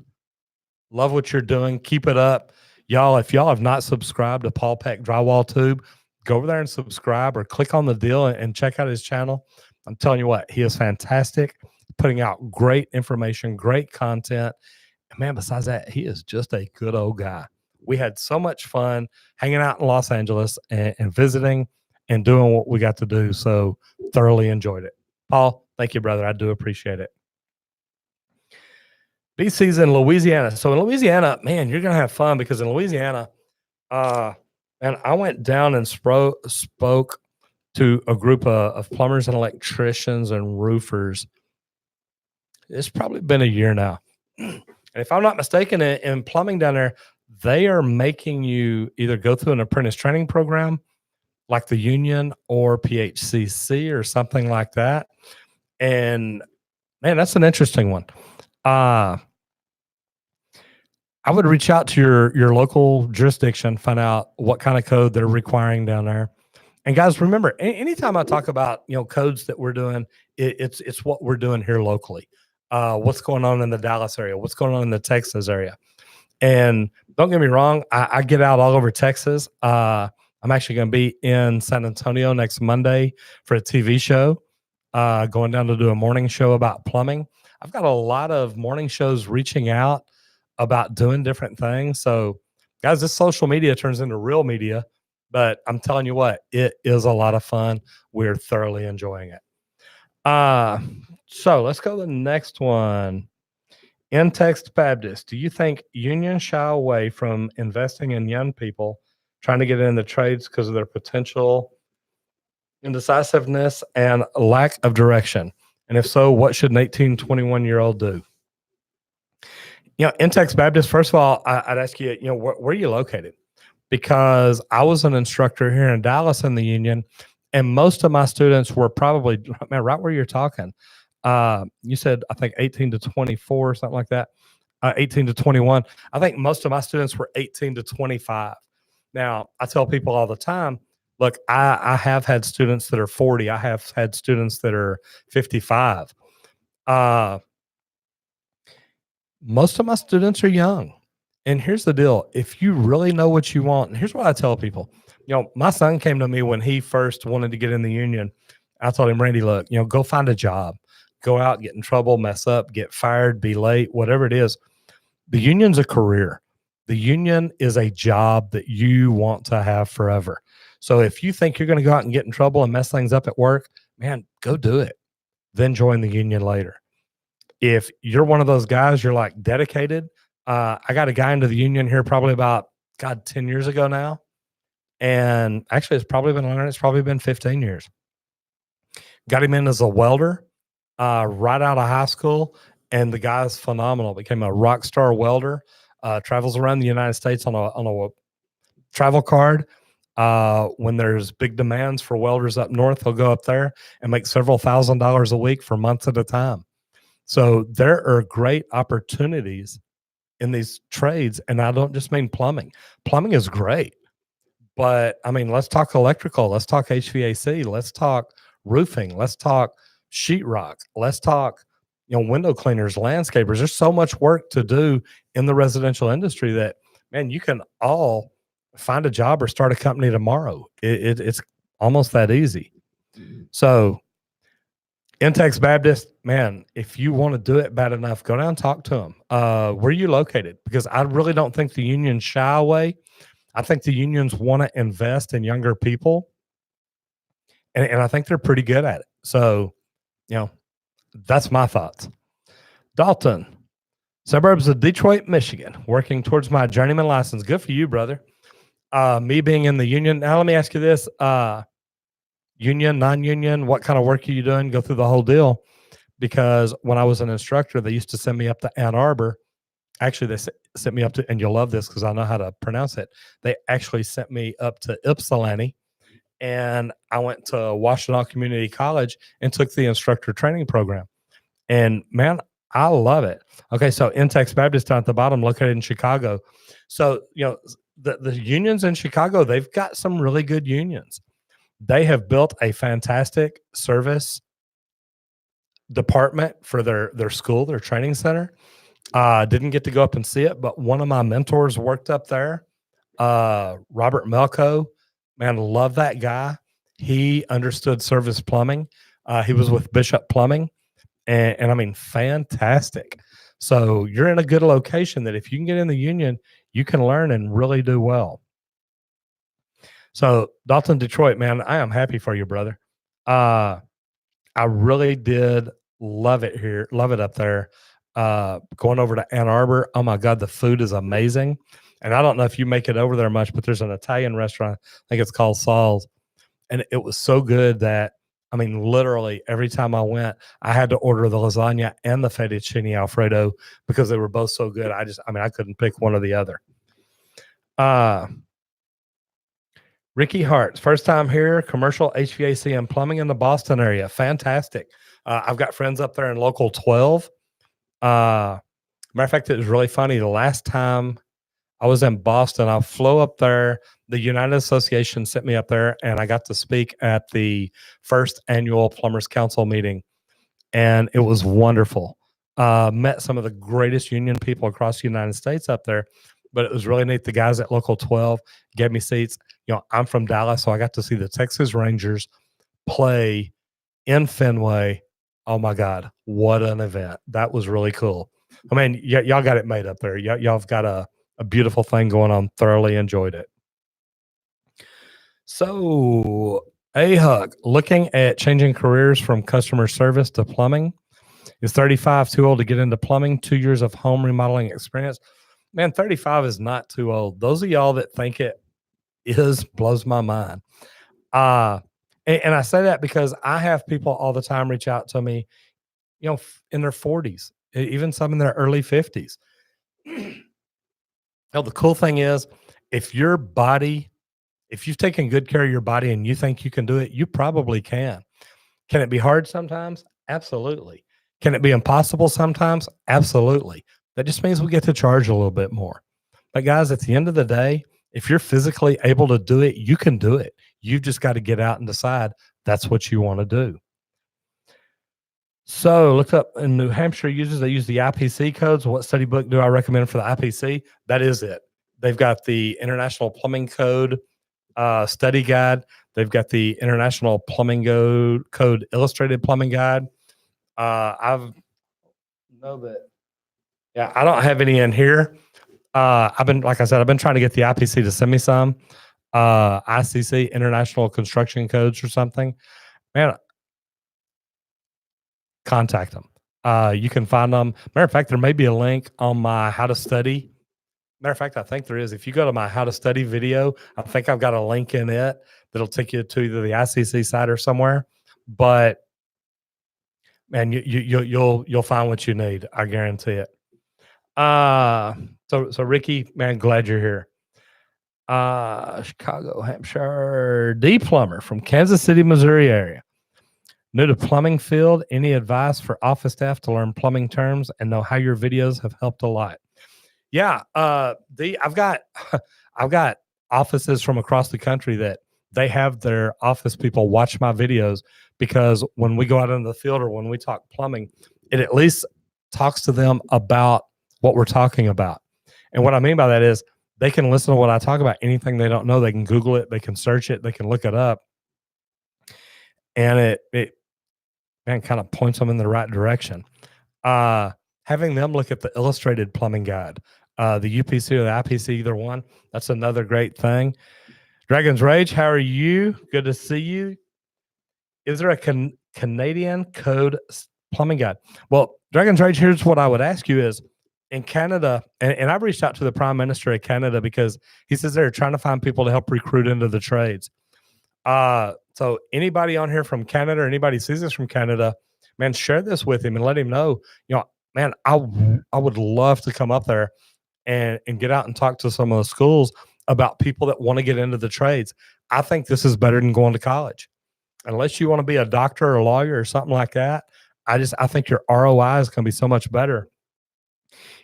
love what you're doing. Keep it up. Y'all, if y'all have not subscribed to Paul Peck Drywall Tube, go over there and subscribe or click on the deal and check out his channel. I'm telling you what, he is fantastic, putting out great information, great content. And man, besides that, he is just a good old guy. We had so much fun hanging out in Los Angeles and visiting and doing what we got to do. So thoroughly enjoyed it. Paul, thank you, brother. I do appreciate it. BC's in Louisiana. So in Louisiana, man, you're going to have fun because in Louisiana, and I went down and spoke to a group of plumbers and electricians and roofers. It's probably been a year now. And if I'm not mistaken, in plumbing down there, they are making you either go through an apprentice training program like the union or PHCC or something like that. And man, that's an interesting one. I would reach out to your local jurisdiction, find out what kind of code they're requiring down there. And guys, remember, anytime I talk about codes that we're doing, it's what we're doing here locally. What's going on in the Dallas area? What's going on in the Texas area? And don't get me wrong, I get out all over Texas. I'm actually going to be in San Antonio next Monday for a TV show, going down to do a morning show about plumbing. I've got a lot of morning shows reaching out about doing different things. So, guys, this social media turns into real media, but I'm telling you what, it is a lot of fun. We're thoroughly enjoying it. So let's go to the next one. In Text Baptist, do you think unions shy away from investing in young people trying to get into trades because of their potential indecisiveness and lack of direction? And if so, what should an 18, 21-year-old do? In Text Baptist, first of all, I'd ask you, where are you located? Because I was an instructor here in Dallas in the union, and most of my students were probably, man, right where you're talking. You said, I think 18 to 24, something like that. 18 to 21. I think most of my students were 18 to 25. Now, I tell people all the time, look, I have had students that are 40. I have had students that are 55. Most of my students are young. And here's the deal. If you really know what you want, and here's what I tell people. My son came to me when he first wanted to get in the union. I told him, Randy, look, go find a job. Go out, get in trouble, mess up, get fired, be late, whatever it is. The union's a career. The union is a job that you want to have forever. So if you think you're going to go out and get in trouble and mess things up at work, man, go do it. Then join the union later. If you're one of those guys, you're like dedicated. I got a guy into the union here probably about, God, 10 years ago now. And actually, it's probably been longer. It's probably been 15 years. Got him in as a welder right out of high school. And the guy's phenomenal. Became a rock star welder. Travels around the United States on a travel card. When there's big demands for welders up north, he'll go up there and make several $1,000s a week for months at a time. So there are great opportunities in these trades. And I don't just mean plumbing. Plumbing is great. But I mean, let's talk electrical, let's talk HVAC, let's talk roofing, let's talk sheetrock, let's talk, window cleaners, landscapers. There's so much work to do in the residential industry that, man, you can all find a job or start a company tomorrow. It's almost that easy. So, Intex Baptist, man, if you want to do it bad enough, go down and talk to them. Where are you located? Because I really don't think the unions shy away. I think the unions want to invest in younger people, and I think they're pretty good at it. So, that's my thoughts. Dalton, suburbs of Detroit, Michigan, working towards my journeyman license. Good for you, brother. Me being in the union. Now, let me ask you this. Union, non-union, what kind of work are you doing? Go through the whole deal. Because when I was an instructor, they used to send me up to Ann Arbor. Actually, they sent me up to, and you'll love this because I know how to pronounce it. They actually sent me up to Ypsilanti, and I went to Washtenaw Community College and took the instructor training program. And man, I love it. Okay, so Intex Baptist down at the bottom, located in Chicago. So, the unions in Chicago, they've got some really good unions. They have built a fantastic service department for their school, their training center. Didn't get to go up and see it, but one of my mentors worked up there. Robert Melko, man, love that guy. He understood service plumbing. He was with Bishop Plumbing, and I mean, fantastic. So you're in a good location that if you can get in the union, you can learn and really do well. So Dalton, Detroit, man, I am happy for you, brother. I really did love it here, love it up there. Going over to Ann Arbor, oh my God, the food is amazing. And I don't know if you make it over there much, but there's an Italian restaurant, I think it's called Saul's. And it was so good that, I mean, literally every time I went, I had to order the lasagna and the fettuccine Alfredo because they were both so good. I couldn't pick one or the other. Ricky Hart's first time here, commercial HVAC and plumbing in the Boston area. Fantastic. I've got friends up there in local 12. Matter of fact, it was really funny. The last time I was in Boston, I flew up there. The United Association sent me up there, and I got to speak at the first annual Plumbers Council meeting, and it was wonderful. Met some of the greatest union people across the United States up there, but it was really neat. The guys at Local 12 gave me seats. I'm from Dallas, so I got to see the Texas Rangers play in Fenway. Oh my God, what an event. That was really cool. I mean, y'all got it made up there. Y'all have got a beautiful thing going on. Thoroughly enjoyed it. So, Huck, looking at changing careers from customer service to plumbing. Is 35 too old to get into plumbing? 2 years of home remodeling experience. Man, 35 is not too old. Those of y'all that think it is blows my mind. And I say that because I have people all the time reach out to me, in their 40s, even some in their early 50s. Now, the cool thing is, if you've taken good care of your body and you think you can do it, you probably can. Can it be hard sometimes? Absolutely. Can it be impossible sometimes? Absolutely. That just means we get to charge a little bit more. But guys, at the end of the day, if you're physically able to do it, you can do it. You've just got to get out and decide that's what you want to do. So look up in New Hampshire users, they use the IPC codes. What study book do I recommend for the IPC? That is it. They've got the International Plumbing Code study guide. They've got the International Plumbing Code Illustrated Plumbing Guide. I don't have any in here. I've been trying to get the IPC to send me some. ICC, International Construction Codes or something. Man, contact them. You can find them. Matter of fact, there may be a link on my how to study. Matter of fact, I think there is. If you go to my how to study video, I think I've got a link in it that'll take you to either the ICC site or somewhere. But man, you'll find what you need. I guarantee it. So Ricky, man, glad you're here. Chicago, Hampshire, D Plumber from Kansas City, Missouri area. New to plumbing field. Any advice for office staff to learn plumbing terms and know how your videos have helped a lot? Yeah, I've got I've got offices from across the country that they have their office people watch my videos because when we go out into the field or when we talk plumbing, it at least talks to them about what we're talking about. And what I mean by that is they can listen to what I talk about. Anything they don't know, they can Google it, they can search it, they can look it up, and it man kind of points them in the right direction. Having them look at the illustrated plumbing guide, the UPC or the IPC, either one, that's another great thing. Dragon's Rage, how are you? Good to see you. Is there a Canadian code plumbing guide? Well, Dragon's Rage, here's what I would ask you is, in Canada, and I've reached out to the Prime Minister of Canada because he says they're trying to find people to help recruit into the trades. So anybody on here from Canada or anybody sees this from Canada, man, share this with him and let him know, man, I would love to come up there and get out and talk to some of the schools about people that want to get into the trades. I think this is better than going to college. Unless you want to be a doctor or a lawyer or something like that, I think your ROI is going to be so much better.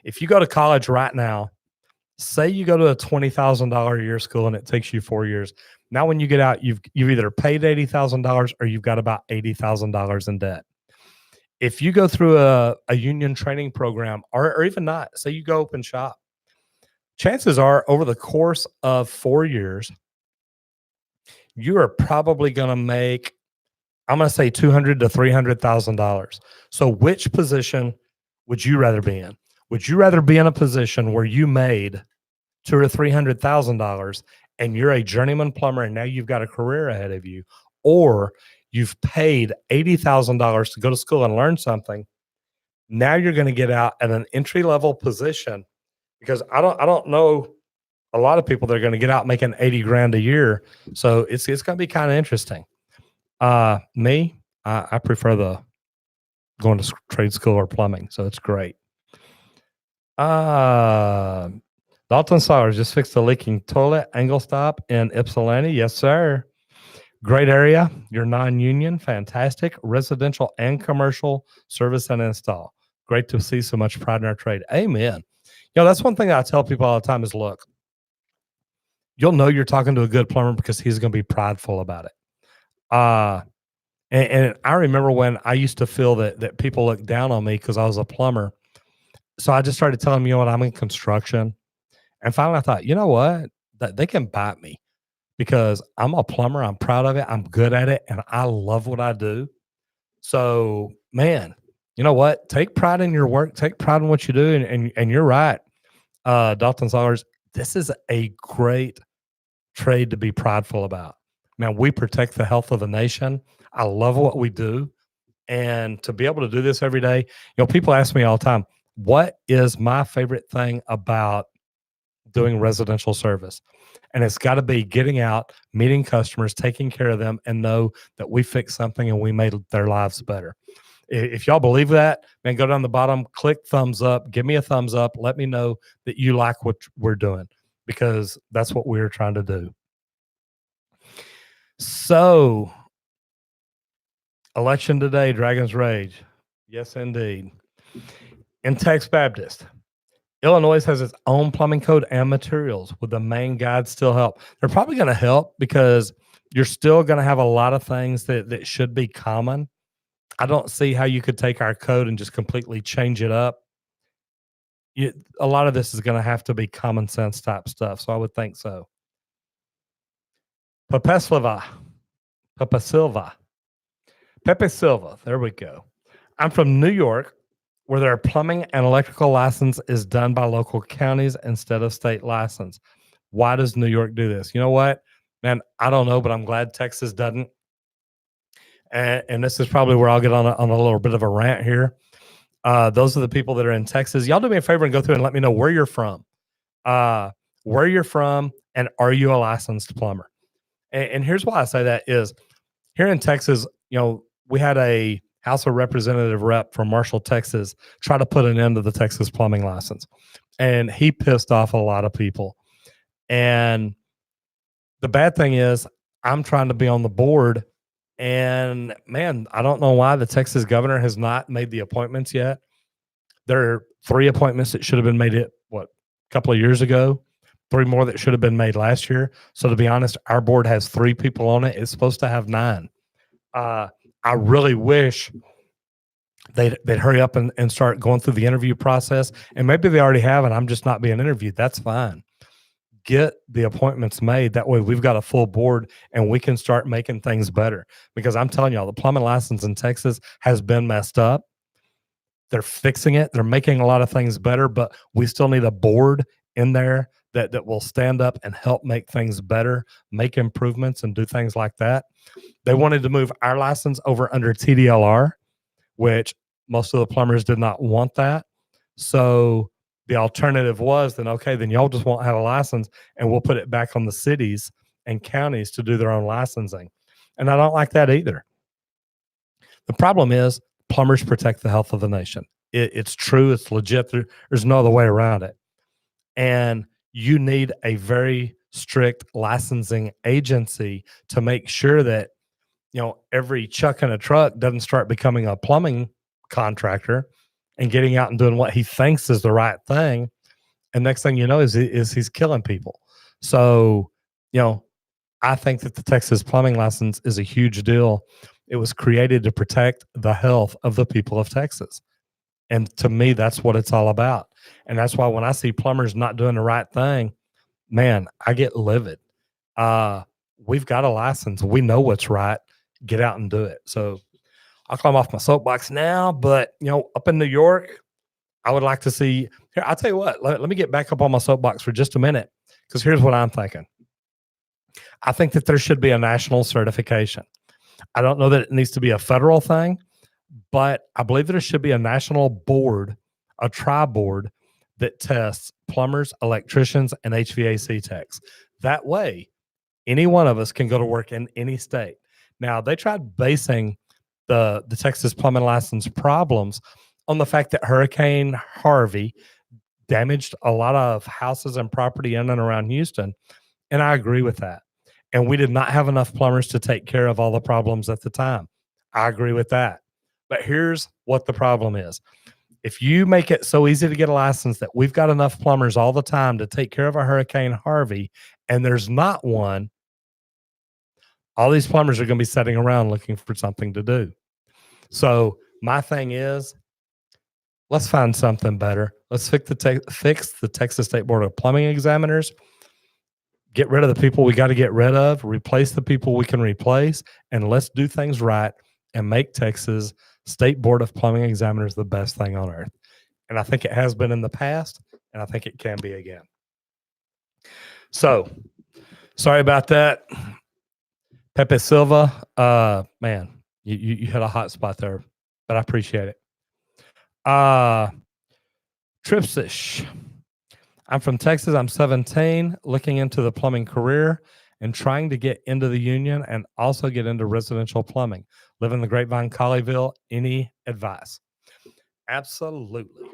If you go to college right now, say you go to a $20,000 a year school and it takes you 4 years. Now, when you get out, you've either paid $80,000 or you've got about $80,000 in debt. If you go through a union training program or even not, say you go open shop, chances are over the course of 4 years, you are probably going to make, I'm going to say $200,000 to $300,000. So which position would you rather be in? Would you rather be in a position where you made $200,000 or $300,000 and you're a journeyman plumber and now you've got a career ahead of you, or you've paid $80,000 to go to school and learn something? Now you're going to get out at an entry level position, because I don't know a lot of people that are going to get out making 80 grand a year. So it's going to be kind of interesting. I prefer the going to trade school or plumbing. So it's great. Dalton Sawers just fixed the leaking toilet angle stop in Ypsilanti. Yes, sir. Great area. You're non-union. Fantastic. Residential and commercial service and install. Great to see so much pride in our trade. Amen. That's one thing I tell people all the time is, look, you'll know you're talking to a good plumber because he's going to be prideful about it. And I remember when I used to feel that people looked down on me because I was a plumber. So I just started telling them, what, I'm in construction. And finally I thought, you know what? That they can bite me because I'm a plumber. I'm proud of it. I'm good at it. And I love what I do. So, man, you know what? Take pride in your work. Take pride in what you do. And you're right. Dalton Sawers, this is a great trade to be prideful about. Man, we protect the health of the nation. I love what we do. And to be able to do this every day, people ask me all the time, what is my favorite thing about doing residential service? And it's got to be getting out, meeting customers, taking care of them, and know that we fixed something and we made their lives better. If y'all believe that, man, go down the bottom, click thumbs up, give me a thumbs up. Let me know that you like what we're doing, because that's what we're trying to do. So, election today, Dragon's Rage. Yes, indeed. In Texas Baptist, Illinois has its own plumbing code and materials. Would the main guide still help? They're probably going to help because you're still going to have a lot of things that should be common. I don't see how you could take our code and just completely change it up. A lot of this is going to have to be common sense type stuff. So I would think so. Pepe Silva. There we go. I'm from New York, where their plumbing and electrical license is done by local counties instead of state license. Why does New York do this? You know what, man? I don't know, but I'm glad Texas doesn't. And this is probably where I'll get on a little bit of a rant here. Those are the people that are in Texas. Y'all do me a favor and go through and let me know where you're from. Uh, where you're from, and are you a licensed plumber? And here's why I say that is here in Texas, we had a House of Representative rep from Marshall, Texas, try to put an end to the Texas plumbing license. And he pissed off a lot of people. And the bad thing is, I'm trying to be on the board. And man, I don't know why the Texas governor has not made the appointments yet. There are 3 appointments that should have been made a couple of years ago, 3 more that should have been made last year. So to be honest, our board has 3 people on it. It's supposed to have 9. I really wish they'd hurry up and start going through the interview process. And maybe they already have, and I'm just not being interviewed. That's fine. Get the appointments made. That way we've got a full board and we can start making things better. Because I'm telling y'all, the plumbing license in Texas has been messed up. They're fixing it. They're making a lot of things better, but we still need a board in there that will stand up and help make things better, make improvements, and do things like that. They wanted to move our license over under TDLR, which most of the plumbers did not want that. So the alternative was then, okay, then y'all just won't have a license and we'll put it back on the cities and counties to do their own licensing. And I don't like that either. The problem is plumbers protect the health of the nation. It's true. It's legit. There's no other way around it. And you need a very strict licensing agency to make sure that, every chuck in a truck doesn't start becoming a plumbing contractor and getting out and doing what he thinks is the right thing. And next thing you know is he's killing people. So, I think that the Texas plumbing license is a huge deal. It was created to protect the health of the people of Texas. And to me, that's what it's all about. And that's why when I see plumbers not doing the right thing, man, I get livid. We've got a license. We know what's right. Get out and do it. So I'll climb off my soapbox now. But, up in New York, I would like to see. Here, I'll tell you what, let me get back up on my soapbox for just a minute, because here's what I'm thinking. I think that there should be a national certification. I don't know that it needs to be a federal thing, but I believe there should be a national board, a tri-board that tests plumbers, electricians, and HVAC techs. That way, any one of us can go to work in any state. Now, they tried basing the Texas plumbing license problems on the fact that Hurricane Harvey damaged a lot of houses and property in and around Houston. And I agree with that. And we did not have enough plumbers to take care of all the problems at the time. I agree with that. But here's what the problem is. If you make it so easy to get a license that we've got enough plumbers all the time to take care of a Hurricane Harvey, and there's not one, all these plumbers are going to be sitting around looking for something to do. So my thing is, let's find something better. Let's fix the Texas State Board of Plumbing Examiners. Get rid of the people we got to get rid of, replace the people we can replace, and let's do things right and make Texas State Board of Plumbing Examiners the best thing on earth. And I think it has been in the past, and I think it can be again. So, sorry about that. Pepe Silva, man, you hit a hot spot there, but I appreciate it. Tripsish. I'm from Texas. I'm 17, looking into the plumbing career and trying to get into the union and also get into residential plumbing. Live in the Grapevine, Colleyville. Any advice? Absolutely.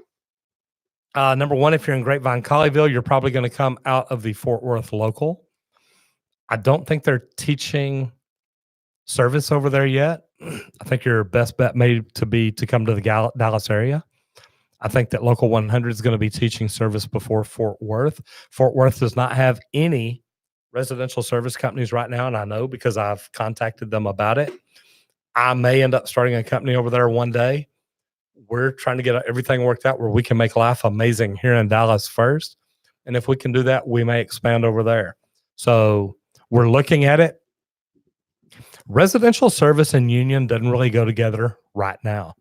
Number one, if you're in Grapevine, Colleyville, you're probably going to come out of the Fort Worth local. I don't think they're teaching service over there yet. I think your best bet may to come to the Dallas area. I think that Local 100 is going to be teaching service before Fort Worth. Fort Worth does not have any residential service companies right now, and I know because I've contacted them about it. I may end up starting a company over there one day. We're trying to get everything worked out where we can make life amazing here in Dallas first. And if we can do that, we may expand over there. So we're looking at it. Residential service and union doesn't really go together right now,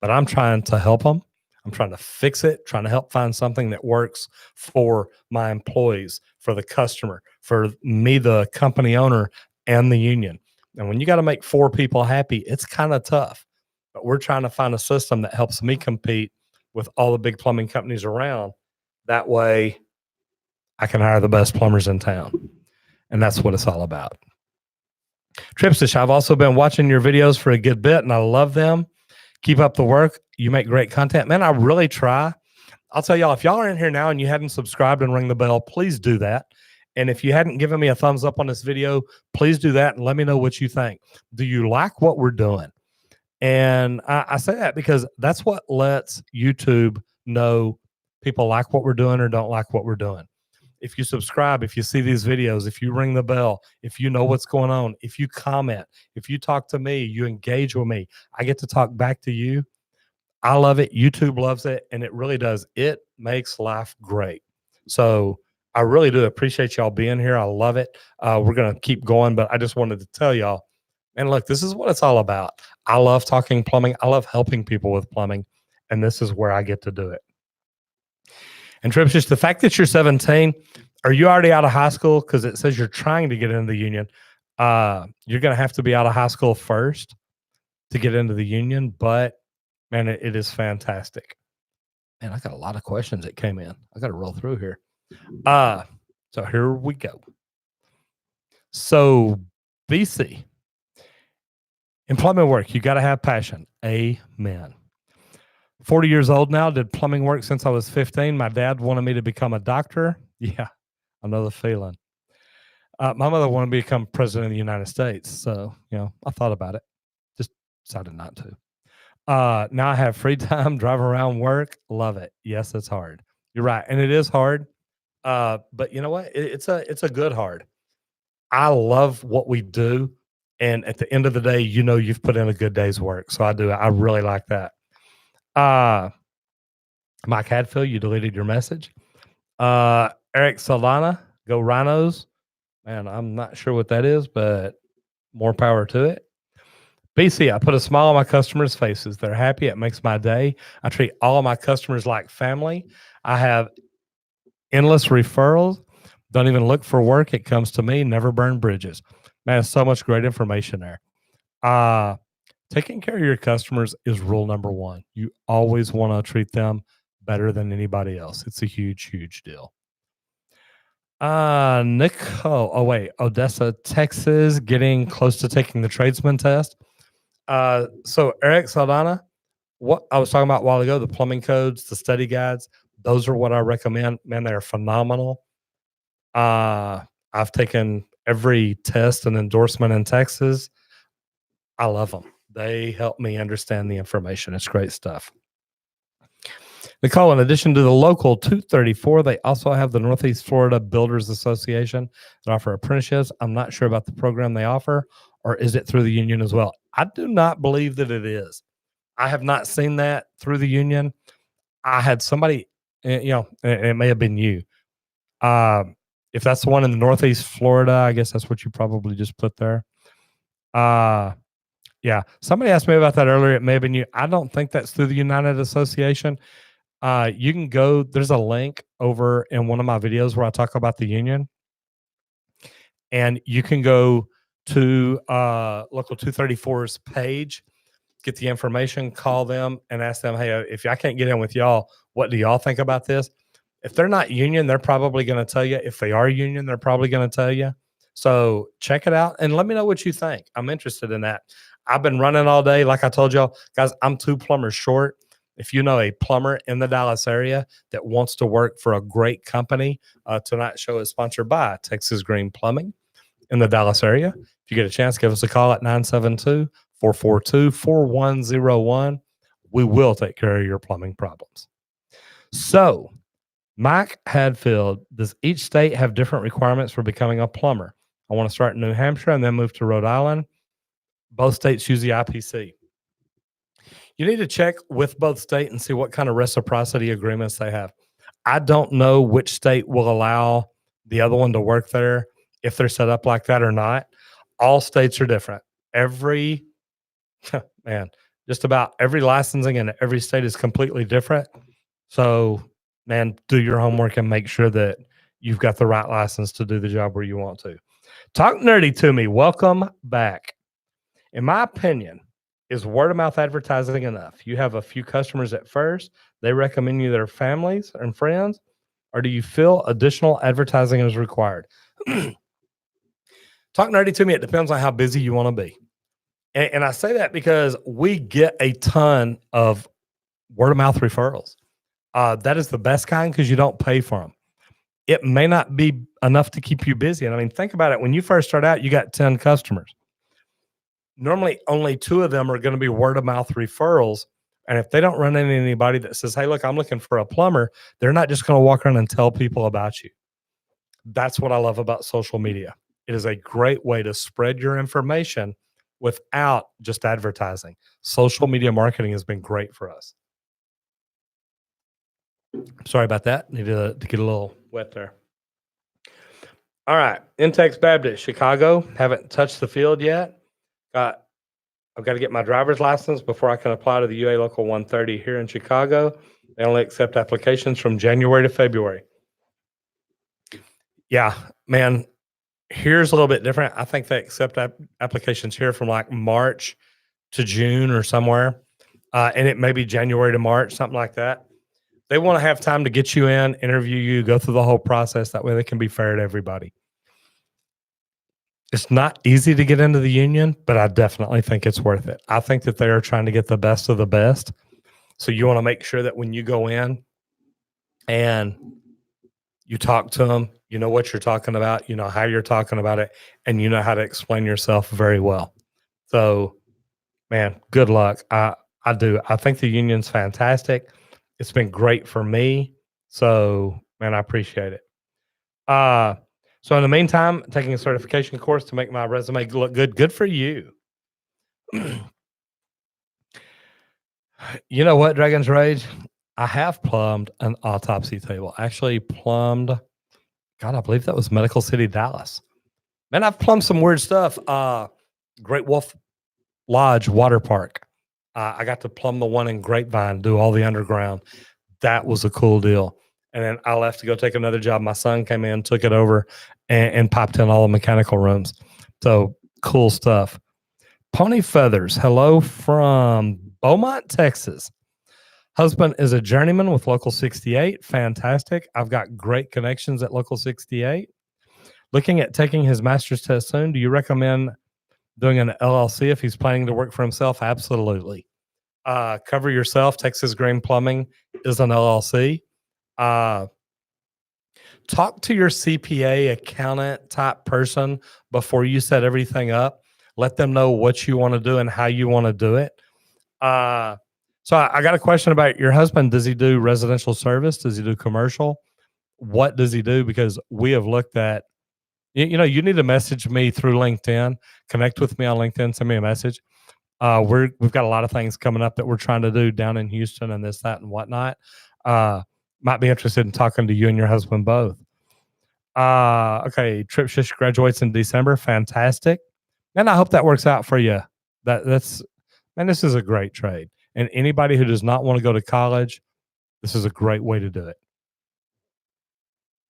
but I'm trying to help them. I'm trying to fix it, trying to help find something that works for my employees, for the customer, for me, the company owner, and the union. And when you got to make 4 people happy, it's kind of tough. But we're trying to find a system that helps me compete with all the big plumbing companies around. That way I can hire the best plumbers in town. And that's what it's all about. Tripstitch, I've also been watching your videos for a good bit and I love them. Keep up the work. You make great content. Man, I really try. I'll tell y'all, if y'all are in here now and you hadn't subscribed and ring the bell, please do that. And if you hadn't given me a thumbs up on this video, please do that and let me know what you think. Do you like what we're doing? And I say that because that's what lets YouTube know people like what we're doing or don't like what we're doing. If you subscribe, if you see these videos, if you ring the bell, if you know what's going on, if you comment, if you talk to me, you engage with me, I get to talk back to you. I love it. YouTube loves it. And it really does. It makes life great. So I really do appreciate y'all being here. I love it. We're going to keep going, but I just wanted to tell y'all, and look, this is what it's all about. I love talking plumbing. I love helping people with plumbing. And this is where I get to do it. And Trips, just the fact that you're 17, are you already out of high school? Because it says you're trying to get into the union. You're going to have to be out of high school first to get into the union. But man, it is fantastic. Man, I got a lot of questions that came in. I got to roll through here. So here we go. So BC, in plumbing work, you got to have passion. Amen. 40 years old now, did plumbing work since I was 15. My dad wanted me to become a doctor. Yeah, I know the feeling. My mother wanted me to become president of the United States. So, I thought about it. Just decided not to. Now I have free time, drive around, work. Love it. Yes, it's hard. You're right. And it is hard. But you know what? It's a good hard. I love what we do. And at the end of the day, you've put in a good day's work. So I do. I really like that. Mike Hadfield, you deleted your message. Eric Solana, go Rhinos. Man, I'm not sure what that is, but more power to it. BC, I put a smile on my customers' faces. They're happy. It makes my day. I treat all of my customers like family. I have endless referrals. Don't even look for work. It comes to me. Never burn bridges. Man, so much great information there. Taking care of your customers is rule number one. You always want to treat them better than anybody else. It's a huge, huge deal. Odessa, Texas, getting close to taking the tradesman test. So Eric Saldana, what I was talking about a while ago, the plumbing codes, the study guides, those are what I recommend. Man, they're phenomenal. I've taken every test and endorsement in Texas. I love them. They help me understand the information. It's great stuff. Nicole, in addition to the local 234, they also have the Northeast Florida Builders Association that offer apprenticeships. I'm not sure about the program they offer, or is it through the union as well? I do not believe that it is. I have not seen that through the union. I had somebody, it may have been you. If that's the one in the Northeast Florida, I guess that's what you probably just put there. Yeah, somebody asked me about that earlier. It may have been you. I don't think that's through the United Association. You can go, there's a link over in one of my videos where I talk about the union. And you can go to Local 234's page, get the information, call them and ask them, hey, if I can't get in with y'all, what do y'all think about this? If they're not union, they're probably going to tell you. If they are union, they're probably going to tell you. So check it out and let me know what you think. I'm interested in that. I've been running all day. Like I told y'all, guys, I'm 2 plumbers short. If you know a plumber in the Dallas area that wants to work for a great company, tonight's show is sponsored by Texas Green Plumbing in the Dallas area. If you get a chance, give us a call at 972-442-4101. We will take care of your plumbing problems. So, Mike Hadfield, does each state have different requirements for becoming a plumber? I want to start in New Hampshire and then move to Rhode Island. Both states use the IPC. You need to check with both states and see what kind of reciprocity agreements they have. I don't know which state will allow the other one to work there, if they're set up like that or not. All states are different. Just about every licensing in every state is completely different. So, man, do your homework and make sure that you've got the right license to do the job where you want to. Talk nerdy to me. Welcome back. In my opinion, Is word of mouth advertising enough? You have a few customers at first, they recommend you their families and friends, or do you feel additional advertising is required? Talk nerdy to me. It depends on how busy you want to be. And I say that because we get a ton of word of mouth referrals. That is the best kind because you don't pay for them. It may not be enough to keep you busy. And I mean, think about it. When you first start out, you got 10 customers. Normally, only 2 of them are going to be word of mouth referrals. And if they don't run into anybody that says, hey, look, I'm looking for a plumber, they're not just going to walk around and tell people about you. That's what I love about social media. It is a great way to spread your information without just advertising. Social media marketing has been great for us. Sorry about that. Needed to get a little wet there. All right. Intex Baptist, Chicago. Haven't touched the field yet. I've got to get my driver's license before I can apply to the UA Local 130 here in Chicago. They only accept applications from January to February. Yeah, man. Here's a little bit different. I think they accept applications here from like March to June or somewhere. And it may be January to March, something like that. They want to have time to get you in, interview you, go through the whole process. That way they can be fair to everybody. It's not easy to get into the union, but I definitely think it's worth it. I think that they are trying to get the best of the best. So you want to make sure that when you go in and you talk to them, you know what you're talking about, you know how you're talking about it, and you know how to explain yourself very well. So, man, good luck. I do. I think the union's fantastic. It's been great for me. So, man, I appreciate it. So in the meantime, taking a certification course to make my resume look good. Good for you. You know what, Dragon's Rage? I have plumbed an autopsy table. Actually plumbed, God, I believe that was Medical City, Dallas. Man, I've plumbed some weird stuff. Great Wolf Lodge Water Park. I got to plumb the one in Grapevine, do all the underground. That was a cool deal. And then I left to go take another job. My son came in, took it over, and popped in all the mechanical rooms. So cool stuff. Pony Feathers, hello from Beaumont, Texas. Husband is a journeyman with Local 68. Fantastic. I've got great connections at Local 68. Looking at taking his master's test soon. Do you recommend doing an LLC if he's planning to work for himself? Absolutely. Cover yourself. Texas Green Plumbing is an LLC. Talk to your CPA accountant type person before you set everything up. Let them know what you want to do and how you want to do it. So I got a question about your husband. Does he do residential service? Does he do commercial? What does he do? Because we have looked at, you know, you need to message me through LinkedIn, connect with me on LinkedIn, send me a message. We've got a lot of things coming up that we're trying to do down in Houston and this, that, and whatnot. Might be interested in talking to you and your husband both. Okay. Trip Shish graduates in December. Fantastic. And I hope that works out for you. This is a great trade. And anybody who does not want to go to college, this is a great way to do it.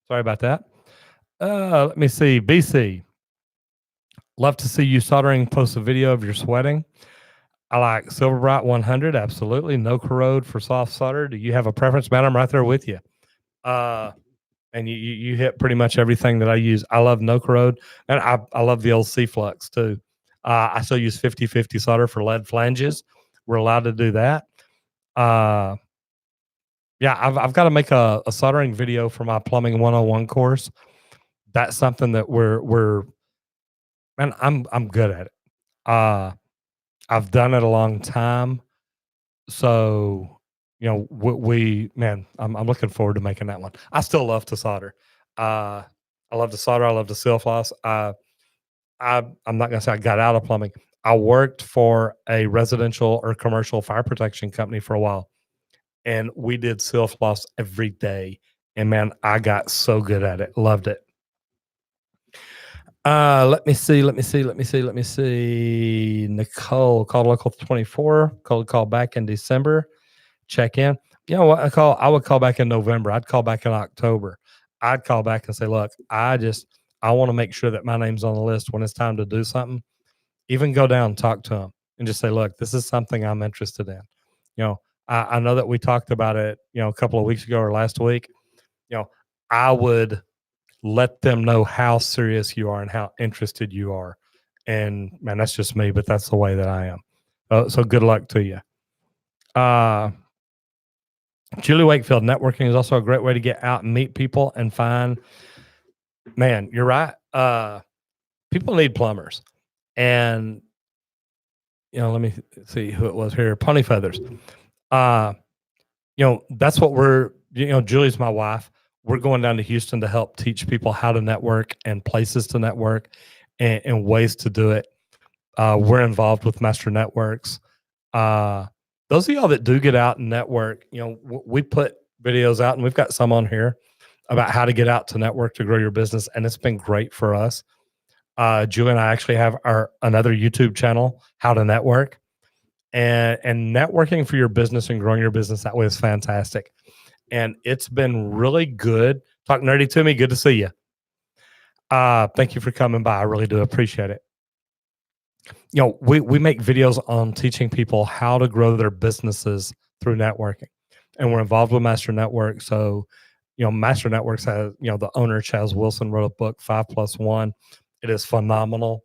Sorry about that. Let me see. BC. Love to see you soldering. Post a video of your sweating. I like Silverbright 100. Absolutely. No corrode for soft solder. Do you have a preference, man? I'm right there with you. And you hit pretty much everything that I use. I love no corrode. And I love the old C-Flux too. I still use 50/50 solder for lead flanges. We're allowed to do that. Yeah, I've got to make a soldering video for my plumbing 101 course. That's something that I'm good at it. I've done it a long time. So, you know, I'm looking forward to making that one. I still love to solder. I love to solder. I love to seal floss. I'm not going to say I got out of plumbing. I worked for a residential or commercial fire protection company for a while, and we did seal floss every day. And man, I got so good at it. Loved it. Let me see. Nicole called Local 24. Call back in December. Check in. You know what? I would call back in November. I'd call back in October. I'd call back and say, look, I want to make sure that my name's on the list when it's time to do something. Even go down and talk to them. and just say, look, this is something I'm interested in. You know, I know that we talked about it, a couple of weeks ago or last week. You know, I would let them know how serious you are and how interested you are. And man, that's just me, but that's the way that I am. So good luck to you. Julie Wakefield, networking is also a great way to get out and meet people and find, man, you're right. People need plumbers. And, let me see who it was here. Pony Feathers. That's what Julie's my wife. We're going down to Houston to help teach people how to network and places to network and ways to do it. We're involved with Master Networks. Those of y'all that do get out and network, we put videos out, and we've got some on here about how to get out to network to grow your business, and it's been great for us. Julie and I actually have another YouTube channel, How to Network, and networking for your business and growing your business that way is fantastic. And it's been really good. Talk nerdy to me. Good to see you. Thank you for coming by. I really do appreciate it. We make videos on teaching people how to grow their businesses through networking, and we're involved with Master Network. So, Master Networks has, the owner, Chaz Wilson, wrote a book, 5+1. It is phenomenal.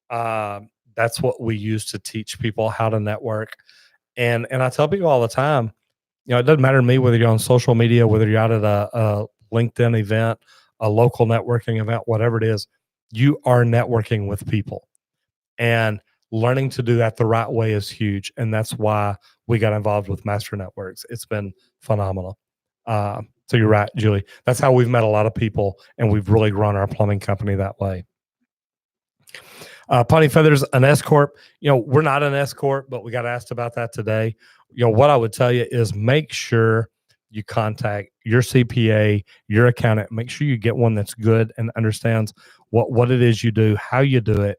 That's what we use to teach people how to network. And I tell people all the time, it doesn't matter to me whether you're on social media, whether you're out at a LinkedIn event, a local networking event, whatever it is, you are networking with people. And learning to do that the right way is huge. And that's why we got involved with Master Networks. It's been phenomenal. So you're right, Julie. That's how we've met a lot of people, and we've really grown our plumbing company that way. Pony Feathers, an S Corp. We're not an S Corp, but we got asked about that today. What I would tell you is make sure you contact your CPA, your accountant. Make sure you get one that's good and understands what it is you do, how you do it,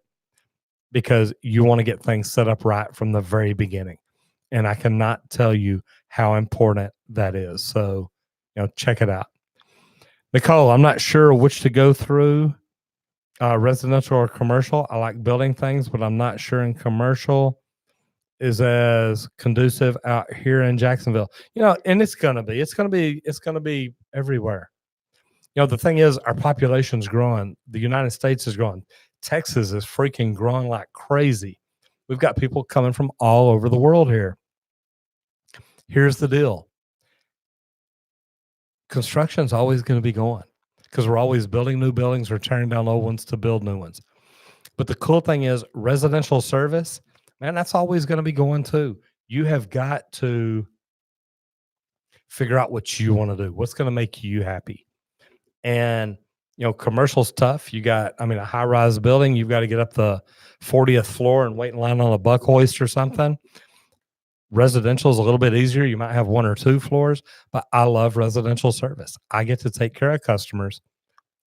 because you want to get things set up right from the very beginning. And I cannot tell you how important that is. So, check it out. Nicole, I'm not sure which to go through, residential or commercial. I like building things, but I'm not sure in commercial is as conducive out here in Jacksonville. And it's going to be everywhere. The thing is, our population's growing. The United States is growing. Texas is freaking growing like crazy. We've got people coming from all over the world here. Here's the deal. Construction's always going to be going because we're always building new buildings or tearing down old ones to build new ones. But the cool thing is residential service, man, that's always going to be going too. You have got to figure out what you want to do. What's going to make you happy? And commercial's tough. You got, a high-rise building, you've got to get up the 40th floor and wait in line on a buck hoist or something. Residential is a little bit easier. You might have 1 or 2 floors, but I love residential service. I get to take care of customers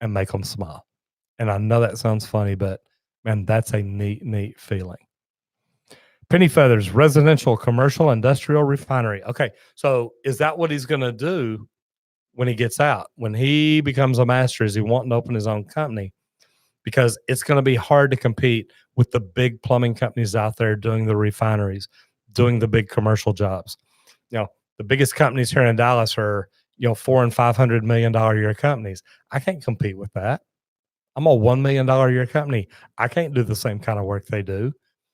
and make them smile. And I know that sounds funny, but man, that's a neat feeling. Penny Feathers, residential, commercial, industrial, refinery. Okay, so is that what he's going to do when he gets out? When he becomes a master, is he wanting to open his own company? Because it's going to be hard to compete with the big plumbing companies out there doing the refineries, doing the big commercial jobs. The biggest companies here in Dallas are, $400 and $500 million a year companies. I can't compete with that. I'm a $1 million a year company. I can't do the same kind of work they do.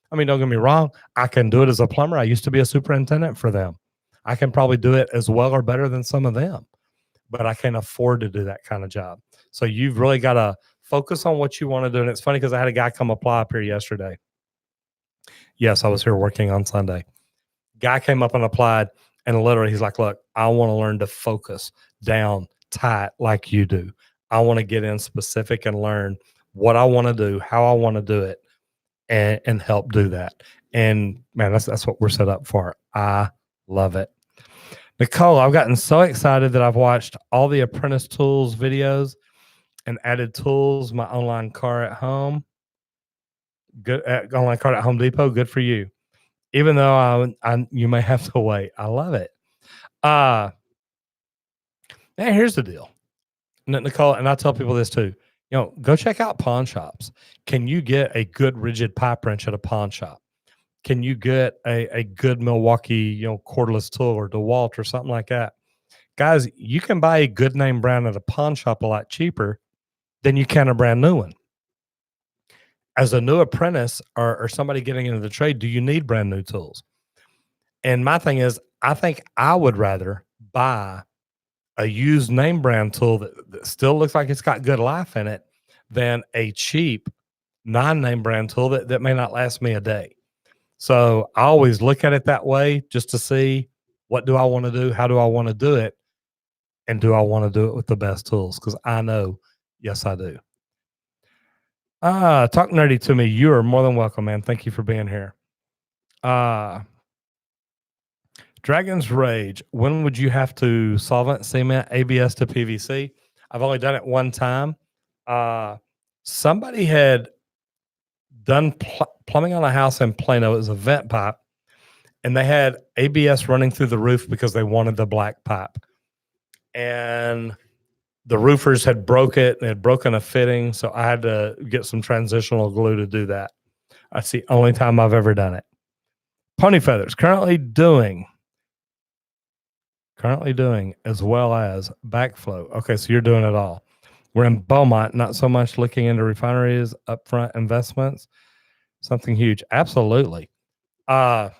Don't get me wrong. I can do it as a plumber. I used to be a superintendent for them. I can probably do it as well or better than some of them, but I can't afford to do that kind of job. So you've really got to focus on what you want to do. And it's funny because I had a guy come apply up here yesterday. Yes, I was here working on Sunday. Guy came up and applied, and literally he's like, look, I want to learn to focus down tight like you do. I want to get in specific and learn what I want to do, how I want to do it, and help do that. And man, that's what we're set up for. I love it. Nicole, I've gotten so excited that I've watched all the Apprentice Tools videos and added tools, my online car at home. Good online cart at Home Depot. Good for you. Even though you may have to wait. I love it. Man, here's the deal, Nicole, and I tell people this too. Go check out pawn shops. Can you get a good rigid pipe wrench at a pawn shop? can you get a good Milwaukee, cordless tool or DeWalt or something like that? Guys, you can buy a good name brand at a pawn shop a lot cheaper than you can a brand new one. As a new apprentice or somebody getting into the trade, do you need brand new tools? And my thing is, I think I would rather buy a used name brand tool that still looks like it's got good life in it than a cheap non-name brand tool that may not last me a day. So I always look at it that way just to see, what do I want to do? How do I want to do it? And do I want to do it with the best tools? Because I know, yes, I do. Talk nerdy to me. You are more than welcome, man. Thank you for being here. Dragon's Rage. When would you have to solvent cement ABS to PVC? I've only done it one time. Somebody had done plumbing on a house in Plano. It was a vent pipe, and they had ABS running through the roof because they wanted the black pipe. And the roofers had broke it and had broken a fitting, so I had to get some transitional glue to do that. That's the only time I've ever done it. Pony Feathers, currently doing as well as backflow. Okay, so you're doing it all. We're in Beaumont, not so much looking into refineries, upfront investments, something huge. Absolutely. Man,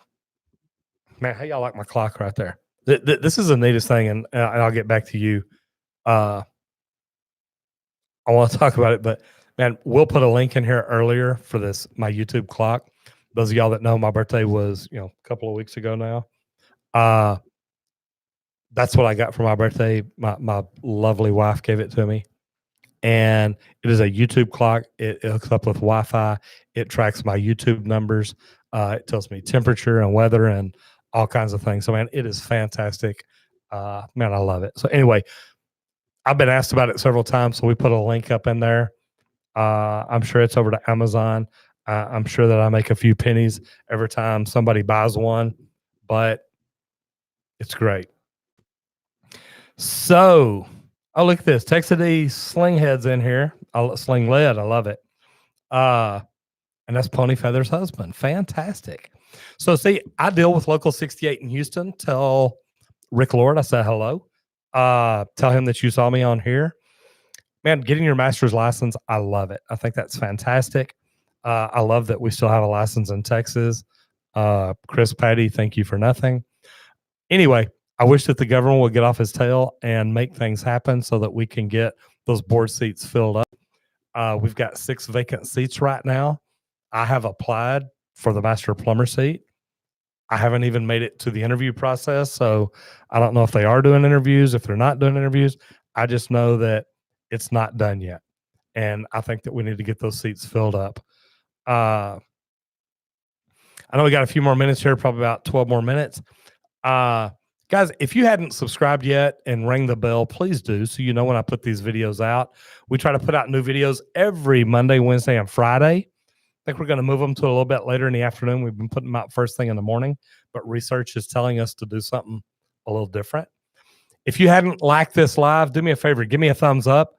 how y'all like my clock right there? This is the neatest thing, and I'll get back to you. I want to talk about it, but man, we'll put a link in here earlier for my YouTube clock. Those of y'all that know, my birthday was, a couple of weeks ago now. That's what I got for my birthday. My lovely wife gave it to me. And it is a YouTube clock. It hooks up with Wi-Fi. It tracks my YouTube numbers. It tells me temperature and weather and all kinds of things. So, man, it is fantastic. Man, I love it. So anyway, I've been asked about it several times, so we put a link up in there. I'm sure it's over to Amazon. I'm sure that I make a few pennies every time somebody buys one, but it's great. So, oh, look at this. Texas Sling Head's in here. Sling Lead. I love it. And that's Pony Feather's husband. Fantastic. So, see, I deal with Local 68 in Houston. Tell Rick Lord I said hello. Tell him that you saw me on here. Man, getting your master's license, I love it. I think that's fantastic. I love that we still have a license in Texas. Chris Patty, thank you for nothing. Anyway, I wish that the government would get off his tail and make things happen so that we can get those board seats filled up. We've got 6 vacant seats right now. I have applied for the master plumber seat. I haven't even made it to the interview process, so I don't know if they are doing interviews, if they're not doing interviews. I just know that it's not done yet, and I think that we need to get those seats filled up. I know we got a few more minutes here, probably about 12 more minutes. Guys, if you hadn't subscribed yet and rang the bell, please do so you know when I put these videos out. We try to put out new videos every Monday, Wednesday, and Friday. I think we're going to move them to a little bit later in the afternoon. We've been putting them out first thing in the morning, but research is telling us to do something a little different. If you hadn't liked this live, do me a favor. Give me a thumbs up.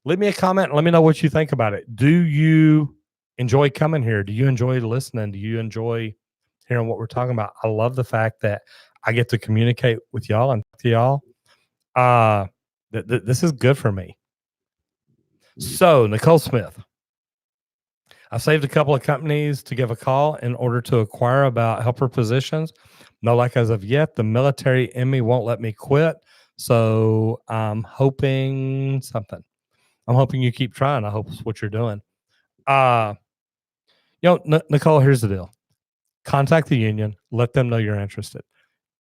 Leave me a comment and let me know what you think about it. Do you enjoy coming here? Do you enjoy listening? Do you enjoy hearing what we're talking about? I love the fact that I get to communicate with y'all and to y'all. This is good for me. So, Nicole Smith. I've saved a couple of companies to give a call in order to acquire about helper positions. No luck as of yet. The military in me won't let me quit. So I'm hoping something. I'm hoping you keep trying. I hope it's what you're doing. Nicole, here's the deal. Contact the union. Let them know you're interested.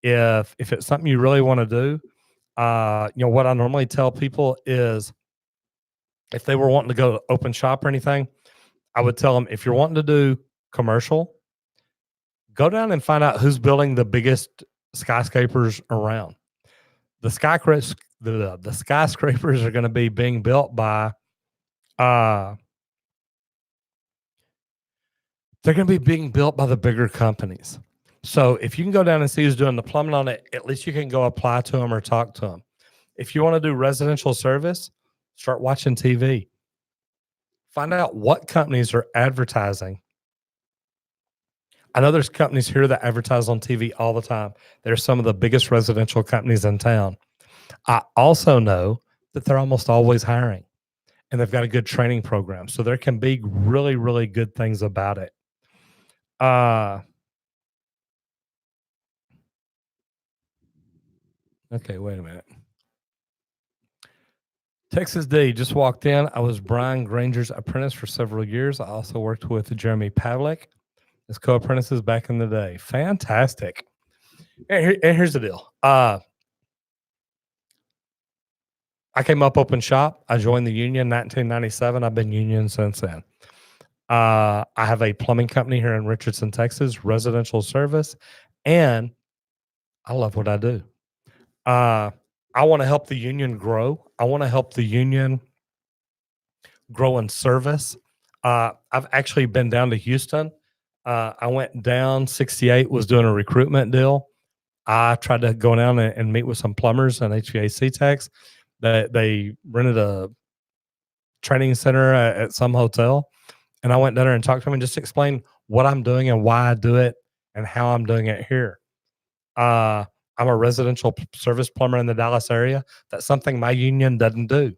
If it's something you really want to do, what I normally tell people is if they were wanting to go to open shop or anything, I would tell them, if you're wanting to do commercial, go down and find out who's building the biggest skyscrapers around. The skyscrapers are going to be being built by, they're going to be being built by the bigger companies. So if you can go down and see who's doing the plumbing on it, at least you can go apply to them or talk to them. If you want to do residential service, start watching TV. Find out what companies are advertising I know there's companies here that advertise on TV all the time. They're some of the biggest residential companies in town. I also know that they're almost always hiring and they've got a good training program. So there can be really, really good things about it. Uh, okay, wait a minute. Texas D just walked in. I was Brian Granger's apprentice for several years. I also worked with Jeremy Pavlik as co-apprentices back in the day. Fantastic. And here's the deal. I came up open shop. I joined the union in 1997. I've been union since then. I have a plumbing company here in Richardson, Texas, residential service, and I love what I do. I want to help the union grow. I want to help the union grow in service. I've actually been down to Houston. I went down 68, was doing a recruitment deal. I tried to go down and meet with some plumbers and HVAC techs. They rented a training center at some hotel. And I went down there and talked to them and just explained what I'm doing and why I do it and how I'm doing it here. I'm a residential service plumber in the Dallas area. That's something my union doesn't do.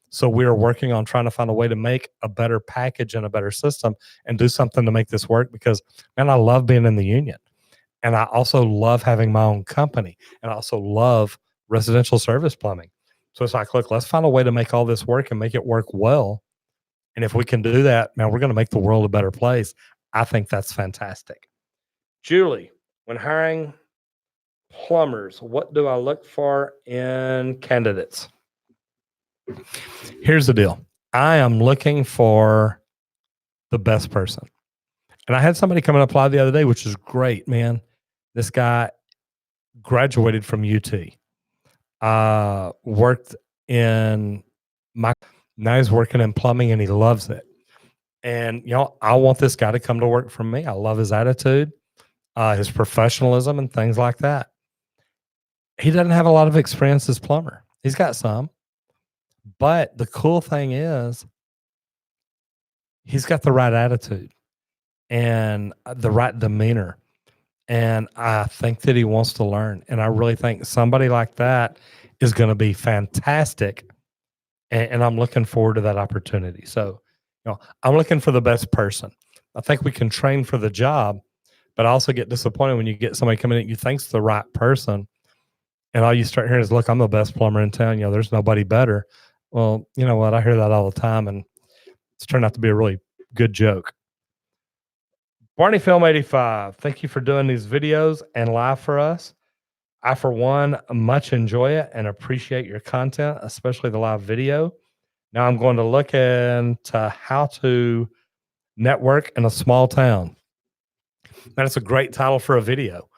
So we are working on trying to find a way to make a better package and a better system and do something to make this work because, man, I love being in the union. And I also love having my own company. And I also love residential service plumbing. So it's like, look, let's find a way to make all this work and make it work well. And if we can do that, man, we're going to make the world a better place. I think that's fantastic. Julie, when hiring plumbers, what do I look for in candidates? Here's the deal. I am looking for the best person. And I had somebody come and apply the other day, which is great, man. This guy graduated from UT, worked in now he's working in plumbing and he loves it. And, I want this guy to come to work for me. I love his attitude, his professionalism and things like that. He doesn't have a lot of experience as plumber. He's got some, but the cool thing is he's got the right attitude and the right demeanor. And I think that he wants to learn. And I really think somebody like that is going to be fantastic. And I'm looking forward to that opportunity. So, I'm looking for the best person. I think we can train for the job, but I also get disappointed when you get somebody coming in that you think's the right person. And all you start hearing is, look, I'm the best plumber in town. There's nobody better. Well, you know what? I hear that all the time. And it's turned out to be a really good joke. Barney Film 85, thank you for doing these videos and live for us. I, for one, much enjoy it and appreciate your content, especially the live video. Now I'm going to look into how to network in a small town. That's a great title for a video.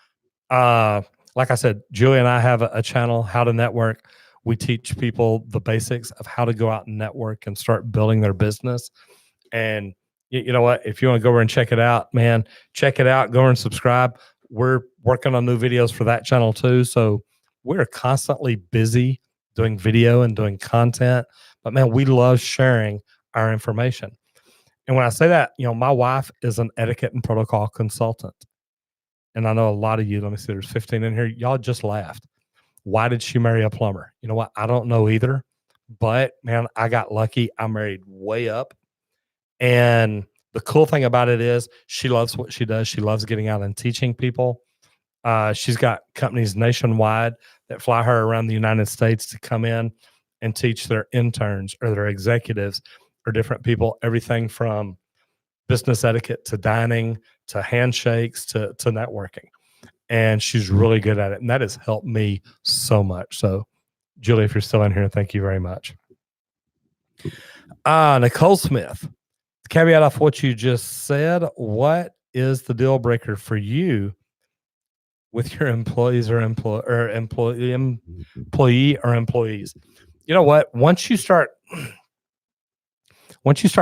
Like I said, Julie and I have a channel, How to Network. We teach people the basics of how to go out and network and start building their business. And you know what? If you want to go over and check it out, man, check it out. Go over and subscribe. We're working on new videos for that channel too. So we're constantly busy doing video and doing content. But man, we love sharing our information. And when I say that, my wife is an etiquette and protocol consultant. And I know a lot of you, let me see, there's 15 in here. Y'all just laughed. Why did she marry a plumber? You know what? I don't know either. But man, I got lucky. I married way up. And the cool thing about it is she loves what she does. She loves getting out and teaching people. She's got companies nationwide that fly her around the United States to come in and teach their interns or their executives or different people, everything from business etiquette to dining to handshakes to networking. And she's really good at it. And that has helped me so much. So, Julie, if you're still in here, thank you very much. Nicole Smith, caveat off what you just said, what is the deal breaker for you with your employees or employee or employees? You know what? Once you start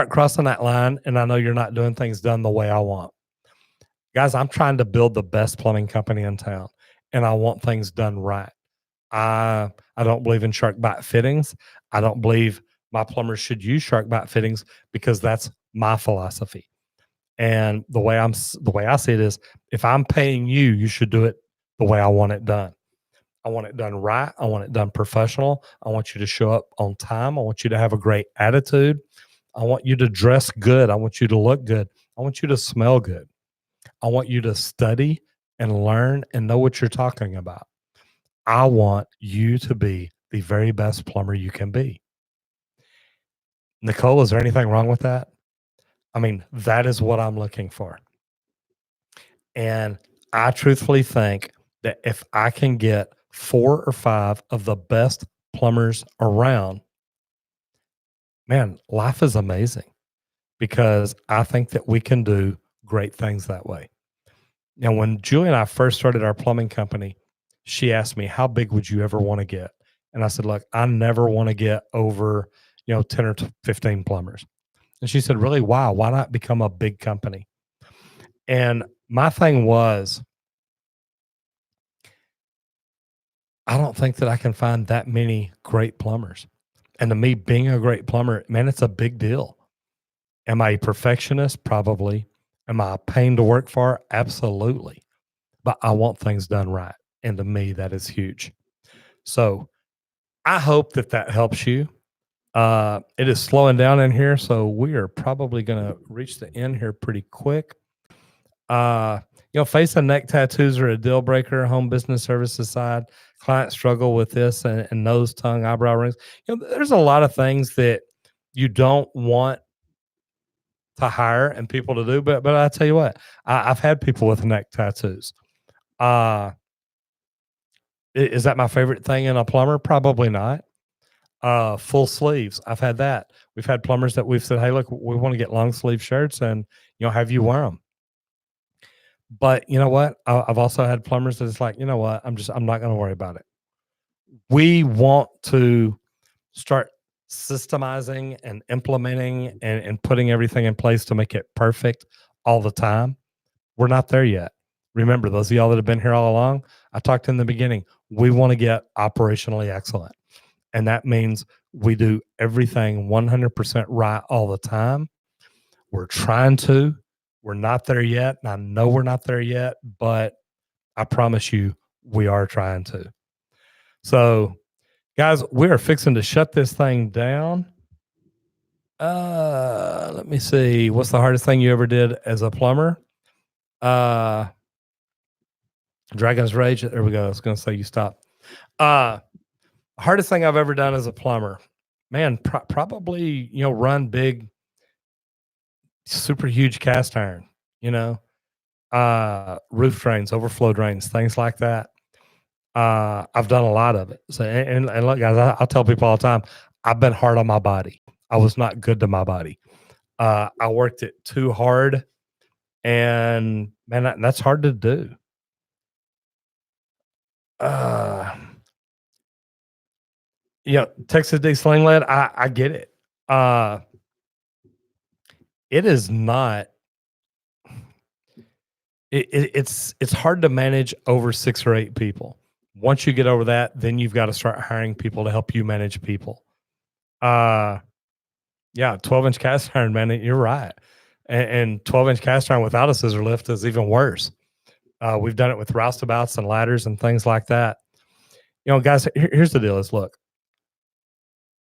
crossing that line, and I know you're not doing things done the way I want, guys, I'm trying to build the best plumbing company in town, and I want things done right. I don't believe in shark bite fittings. I don't believe my plumbers should use shark bite fittings because that's my philosophy. And the way I see it is, if I'm paying you, you should do it the way I want it done. I want it done right. I want it done professional. I want you to show up on time. I want you to have a great attitude. I want you to dress good. I want you to look good. I want you to smell good. I want you to study and learn and know what you're talking about. I want you to be the very best plumber you can be. Nicole, is there anything wrong with that? I mean, that is what I'm looking for. And I truthfully think that if I can get 4 or 5 of the best plumbers around, man, life is amazing because I think that we can do great things that way. Now, when Julie and I first started our plumbing company, she asked me, "How big would you ever want to get?" And I said, "Look, I never want to get over, 10 or 15 plumbers." And she said, "Really? Why? Why not become a big company?" And my thing was, I don't think that I can find that many great plumbers. And to me, being a great plumber, man, it's a big deal. Am I a perfectionist? Probably. Am I a pain to work for? Absolutely. But I want things done right. And to me, that is huge. So I hope that that helps you. It is slowing down in here. So we are probably going to reach the end here pretty quick. Uh, face and neck tattoos are a deal breaker. Home business services side, clients struggle with this and nose, tongue, eyebrow rings. There's a lot of things that you don't want to hire and people to do. But I tell you what, I've had people with neck tattoos. Is that my favorite thing in a plumber? Probably not. Full sleeves. I've had that. We've had plumbers that we've said, "Hey, look, we want to get long sleeve shirts and have you wear them." But you know what? I've also had plumbers that it's like, you know what? I'm not going to worry about it. We want to start systemizing and implementing and putting everything in place to make it perfect all the time. We're not there yet. Remember, those of y'all that have been here all along, I talked in the beginning, we want to get operationally excellent. And that means we do everything 100% right all the time. We're trying to. We're not there yet. And I know we're not there yet, but I promise you, we are trying to. So, guys, we are fixing to shut this thing down. Let me see. What's the hardest thing you ever did as a plumber? Dragon's Rage. There we go. I was going to say you stop. Hardest thing I've ever done as a plumber, man, probably, run big, super huge cast iron, roof drains, overflow drains, things like that. I've done a lot of it. So, and look, guys, I'll tell people all the time, I've been hard on my body. I was not good to my body. I worked it too hard, and man, that's hard to do. Texas D sling lead, I get it. It is not. It's hard to manage over 6 or 8 people. Once you get over that, then you've got to start hiring people to help you manage people. 12-inch cast iron, man, you're right. And 12-inch cast iron without a scissor lift is even worse. We've done it with roustabouts and ladders and things like that. Guys, here's the deal: is look,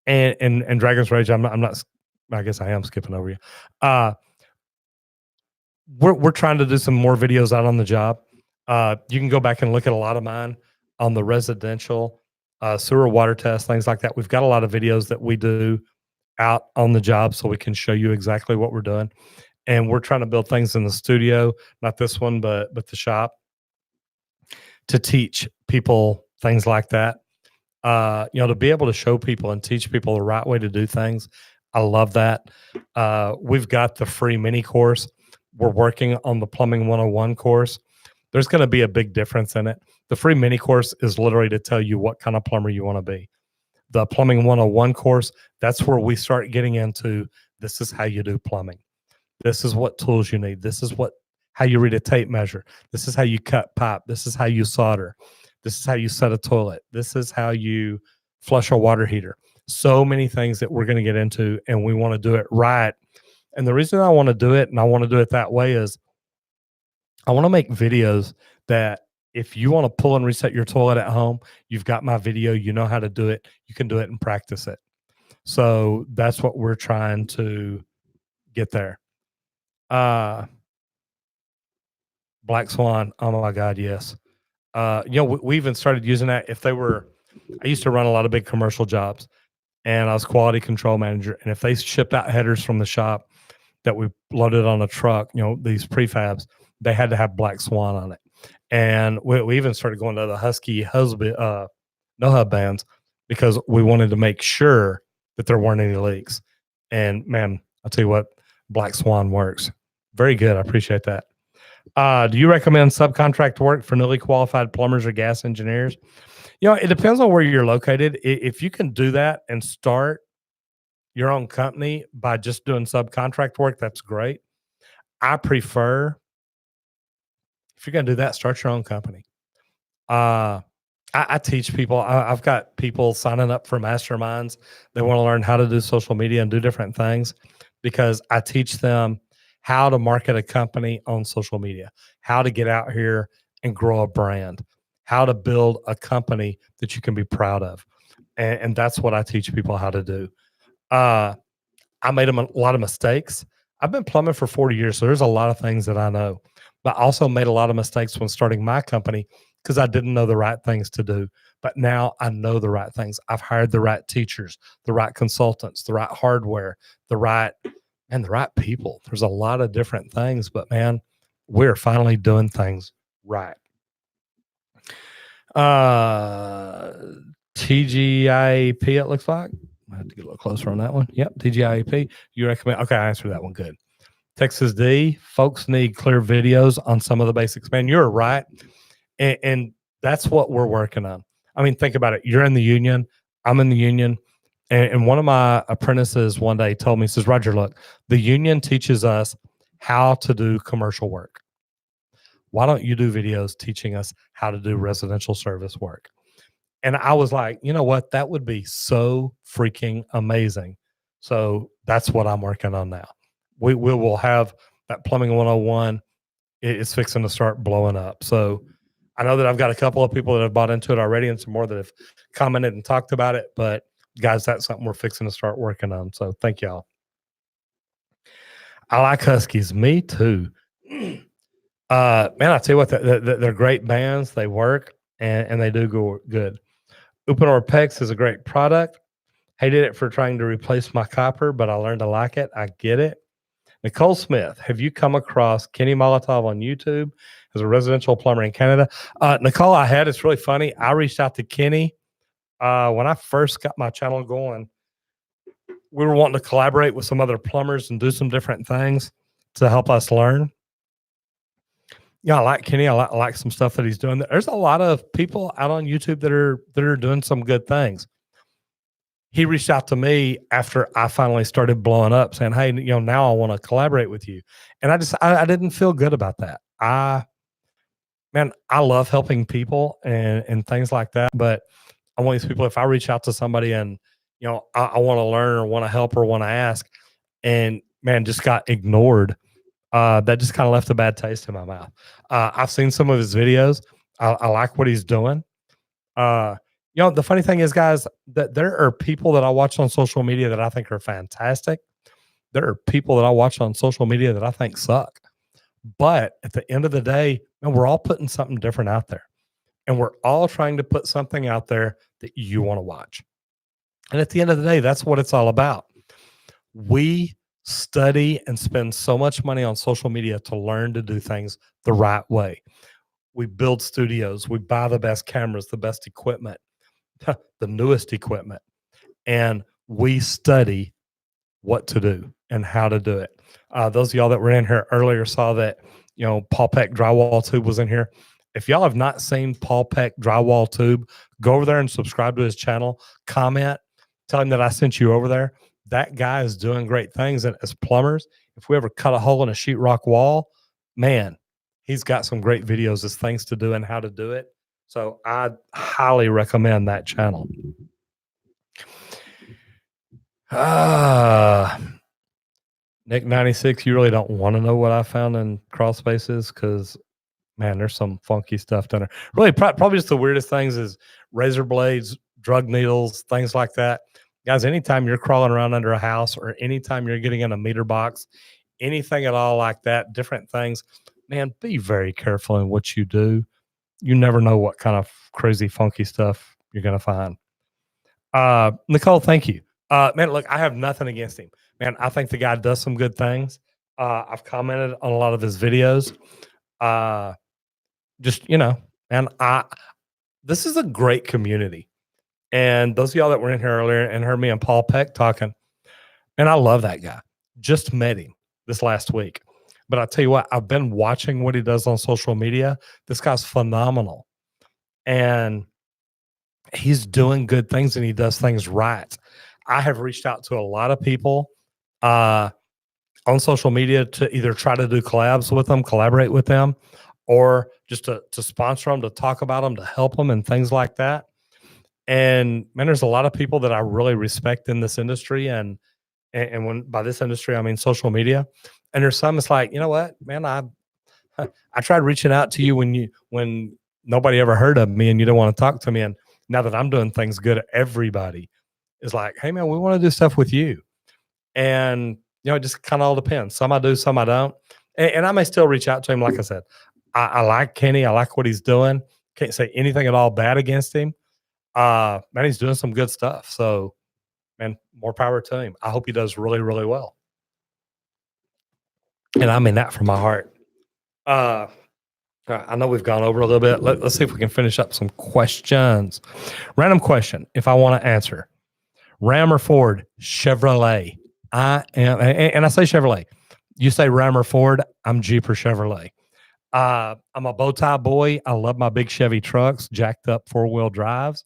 and Dragon's Rage. I'm not. I guess I am skipping over you. We're trying to do some more videos out on the job. You can go back and look at a lot of mine on the residential sewer water test, things like that. We've got a lot of videos that we do out on the job so we can show you exactly what we're doing. And we're trying to build things in the studio, not this one, but the shop, to teach people things like that. To be able to show people and teach people the right way to do things. I love that. We've got the free mini course. We're working on the Plumbing 101 course. There's going to be a big difference in it. The free mini course is literally to tell you what kind of plumber you want to be. The Plumbing 101 course, that's where we start getting into, this is how you do plumbing. This is what tools you need. This is how you read a tape measure. This is how you cut pipe. This is how you solder. This is how you set a toilet. This is how you flush a water heater. So many things that we're going to get into, and we want to do it right. And the reason I want to do it and I want to do it that way is I want to make videos that if you want to pull and reset your toilet at home, you've got my video, you know how to do it, you can do it and practice it. So that's what we're trying to get there. Black Swan. Oh my God, yes. We even started using that. I used to run a lot of big commercial jobs, and I was quality control manager. And if they shipped out headers from the shop that we loaded on a truck, these prefabs, they had to have Black Swan on it. And we even started going to the Husky husband, no hub bands because we wanted to make sure that there weren't any leaks. And man, I'll tell you what, Black Swan works. Very good. I appreciate that. Do you recommend subcontract work for newly qualified plumbers or gas engineers? It depends on where you're located. If you can do that and start your own company by just doing subcontract work, that's great. I prefer, if you're going to do that, start your own company. I teach people. I've got people signing up for masterminds. They want to learn how to do social media and do different things because I teach them how to market a company on social media, how to get out here and grow a brand, how to build a company that you can be proud of. And that's what I teach people how to do. I made a lot of mistakes. I've been plumbing for 40 years, so there's a lot of things that I know. But I also made a lot of mistakes when starting my company because I didn't know the right things to do. But now I know the right things. I've hired the right teachers, the right consultants, the right hardware, the right people. There's a lot of different things, but man, we're finally doing things right. TGIAP, it looks like. I have to get a little closer on that one. Yep, TGIAP. You recommend? Okay, I answered that one. Good. Texas D, folks need clear videos on some of the basics. Man, you're right. And that's what we're working on. I mean, think about it. You're in the union. I'm in the union. And one of my apprentices one day told me, he says, Roger, look, the union teaches us how to do commercial work. Why don't you do videos teaching us how to do residential service work? And I was like, you know what? That would be so freaking amazing. So that's what I'm working on now. We will have that plumbing 101. It's fixing to start blowing up. So I know that I've got a couple of people that have bought into it already and some more that have commented and talked about it. But guys, that's something we're fixing to start working on. So thank y'all. I like Huskies. Me too. Man, I tell you what, they're great bands. They work and they do go good. Uponor Pex is a great product. Hated it for trying to replace my copper, but I learned to like it. I get it. Nicole Smith, have you come across Kenny Molotov on YouTube as a residential plumber in Canada? Nicole, I had. It's really funny. I reached out to Kenny when I first got my channel going. We were wanting to collaborate with some other plumbers and do some different things to help us learn. Yeah, I like Kenny. I like some stuff that he's doing. There's a lot of people out on YouTube that are doing some good things. He reached out to me after I finally started blowing up saying, hey, now I want to collaborate with you. And I didn't feel good about that. I love helping people and things like that. But I want these people, if I reach out to somebody and, I want to learn or want to help or want to ask and man, just got ignored. That just kind of left a bad taste in my mouth. I've seen some of his videos. I like what he's doing. The funny thing is, guys, that there are people that I watch on social media that I think are fantastic. There are people that I watch on social media that I think suck. But at the end of the day, man, we're all putting something different out there. And we're all trying to put something out there that you want to watch. And at the end of the day, that's what it's all about. We study and spend so much money on social media to learn to do things the right way. We build studios. We buy the best cameras, the best equipment, the newest equipment, and we study what to do and how to do it. Those of y'all that were in here earlier saw that, Paul Peck drywall tube was in here. If y'all have not seen Paul Peck drywall tube, go over there and subscribe to his channel, comment, tell him that I sent you over there. That guy is doing great things. And as plumbers, if we ever cut a hole in a sheetrock wall, man, he's got some great videos as things to do and how to do it. So I highly recommend that channel. Nick 96, you really don't want to know what I found in crawl spaces because man, there's some funky stuff down there. Really, probably just the weirdest things is razor blades, drug needles, things like that. Guys, anytime you're crawling around under a house or anytime you're getting in a meter box, anything at all like that, different things, man, be very careful in what you do. You never know what kind of crazy, funky stuff you're going to find. Nicole, thank you. Man, look, I have nothing against him. Man, I think the guy does some good things. I've commented on a lot of his videos. Just, and this is a great community. And those of y'all that were in here earlier and heard me and Paul Peck talking, and I love that guy. Just met him this last week. But I tell you what, I've been watching what he does on social media. This guy's phenomenal. And he's doing good things and he does things right. I have reached out to a lot of people on social media to either try to do collabs with them, collaborate with them, or just to sponsor them, to talk about them, to help them and things like that. And man, there's a lot of people that I really respect in this industry. And when by this industry, I mean social media. And there's some, it's like, you know what, man, I tried reaching out to you when nobody ever heard of me and you don't want to talk to me. And now that I'm doing things good, everybody is like, hey man, we want to do stuff with you. And it just kind of all depends. Some I do, some I don't. And I may still reach out to him. Like I said, I like Kenny. I like what he's doing. Can't say anything at all bad against him. Man, he's doing some good stuff. So, man, more power to him. I hope he does really, really well. And I mean that from my heart. I know we've gone over a little bit. Let's see if we can finish up some questions. Random question, if I want to answer. Ram or Ford? Chevrolet. I am, and I say Chevrolet. You say Ram or Ford, I'm Jeep or Chevrolet. I'm a bow tie boy. I love my big Chevy trucks, jacked up 4-wheel drives.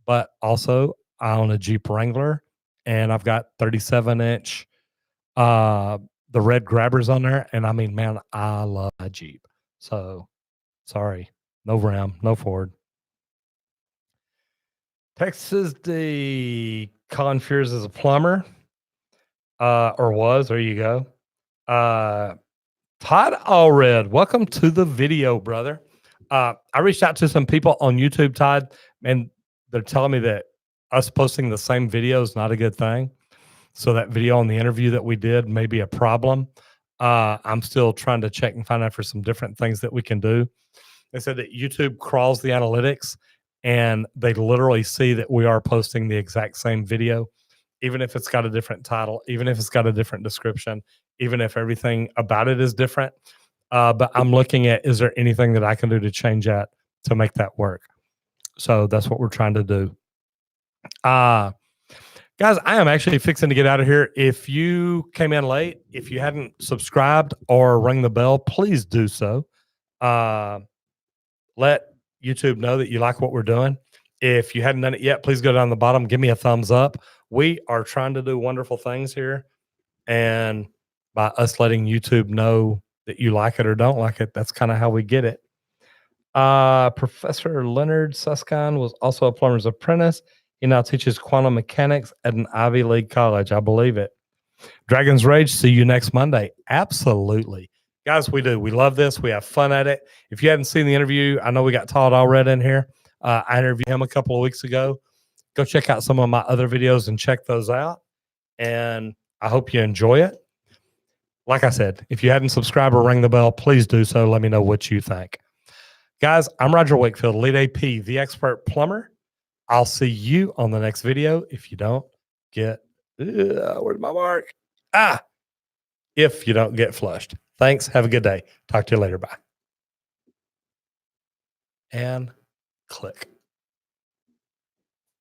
But also, I own a Jeep Wrangler, and I've got 37-inch the red grabbers on there. And I mean, man, I love my Jeep. So, sorry, no Ram, no Ford. Texas D. Colin Fears is a plumber, or was. There you go. Todd Allred, welcome to the video, brother. I reached out to some people on YouTube, Todd, and they're telling me that us posting the same video is not a good thing. So that video on the interview that we did may be a problem. I'm still trying to check and find out for some different things that we can do. They said that YouTube crawls the analytics and they literally see that we are posting the exact same video, even if it's got a different title, even if it's got a different description, even if everything about it is different. But I'm looking at, is there anything that I can do to change that to make that work? So that's what we're trying to do. Guys, I am actually fixing to get out of here. If you came in late, if you hadn't subscribed or rung the bell, please do so. Let YouTube know that you like what we're doing. If you hadn't done it yet, please go down the bottom, give me a thumbs up. We are trying to do wonderful things here. And by us letting YouTube know that you like it or don't like it, that's kind of how we get it. Professor Leonard Susskind was also a plumber's apprentice. He now teaches quantum mechanics at an Ivy League college. I believe it. Dragon's Rage, see you next Monday. Absolutely. Guys, we do. We love this. We have fun at it. If you hadn't seen the interview, I know we got Todd Allred in here. I interviewed him a couple of weeks ago. Go check out some of my other videos and check those out. And I hope you enjoy it. Like I said, if you hadn't subscribed or rang the bell, please do so. Let me know what you think. Guys, I'm Roger Wakefield, Lead AP, the expert plumber. I'll see you on the next video. If you don't get, where's my mark? If you don't get flushed. Thanks. Have a good day. Talk to you later. Bye. And click.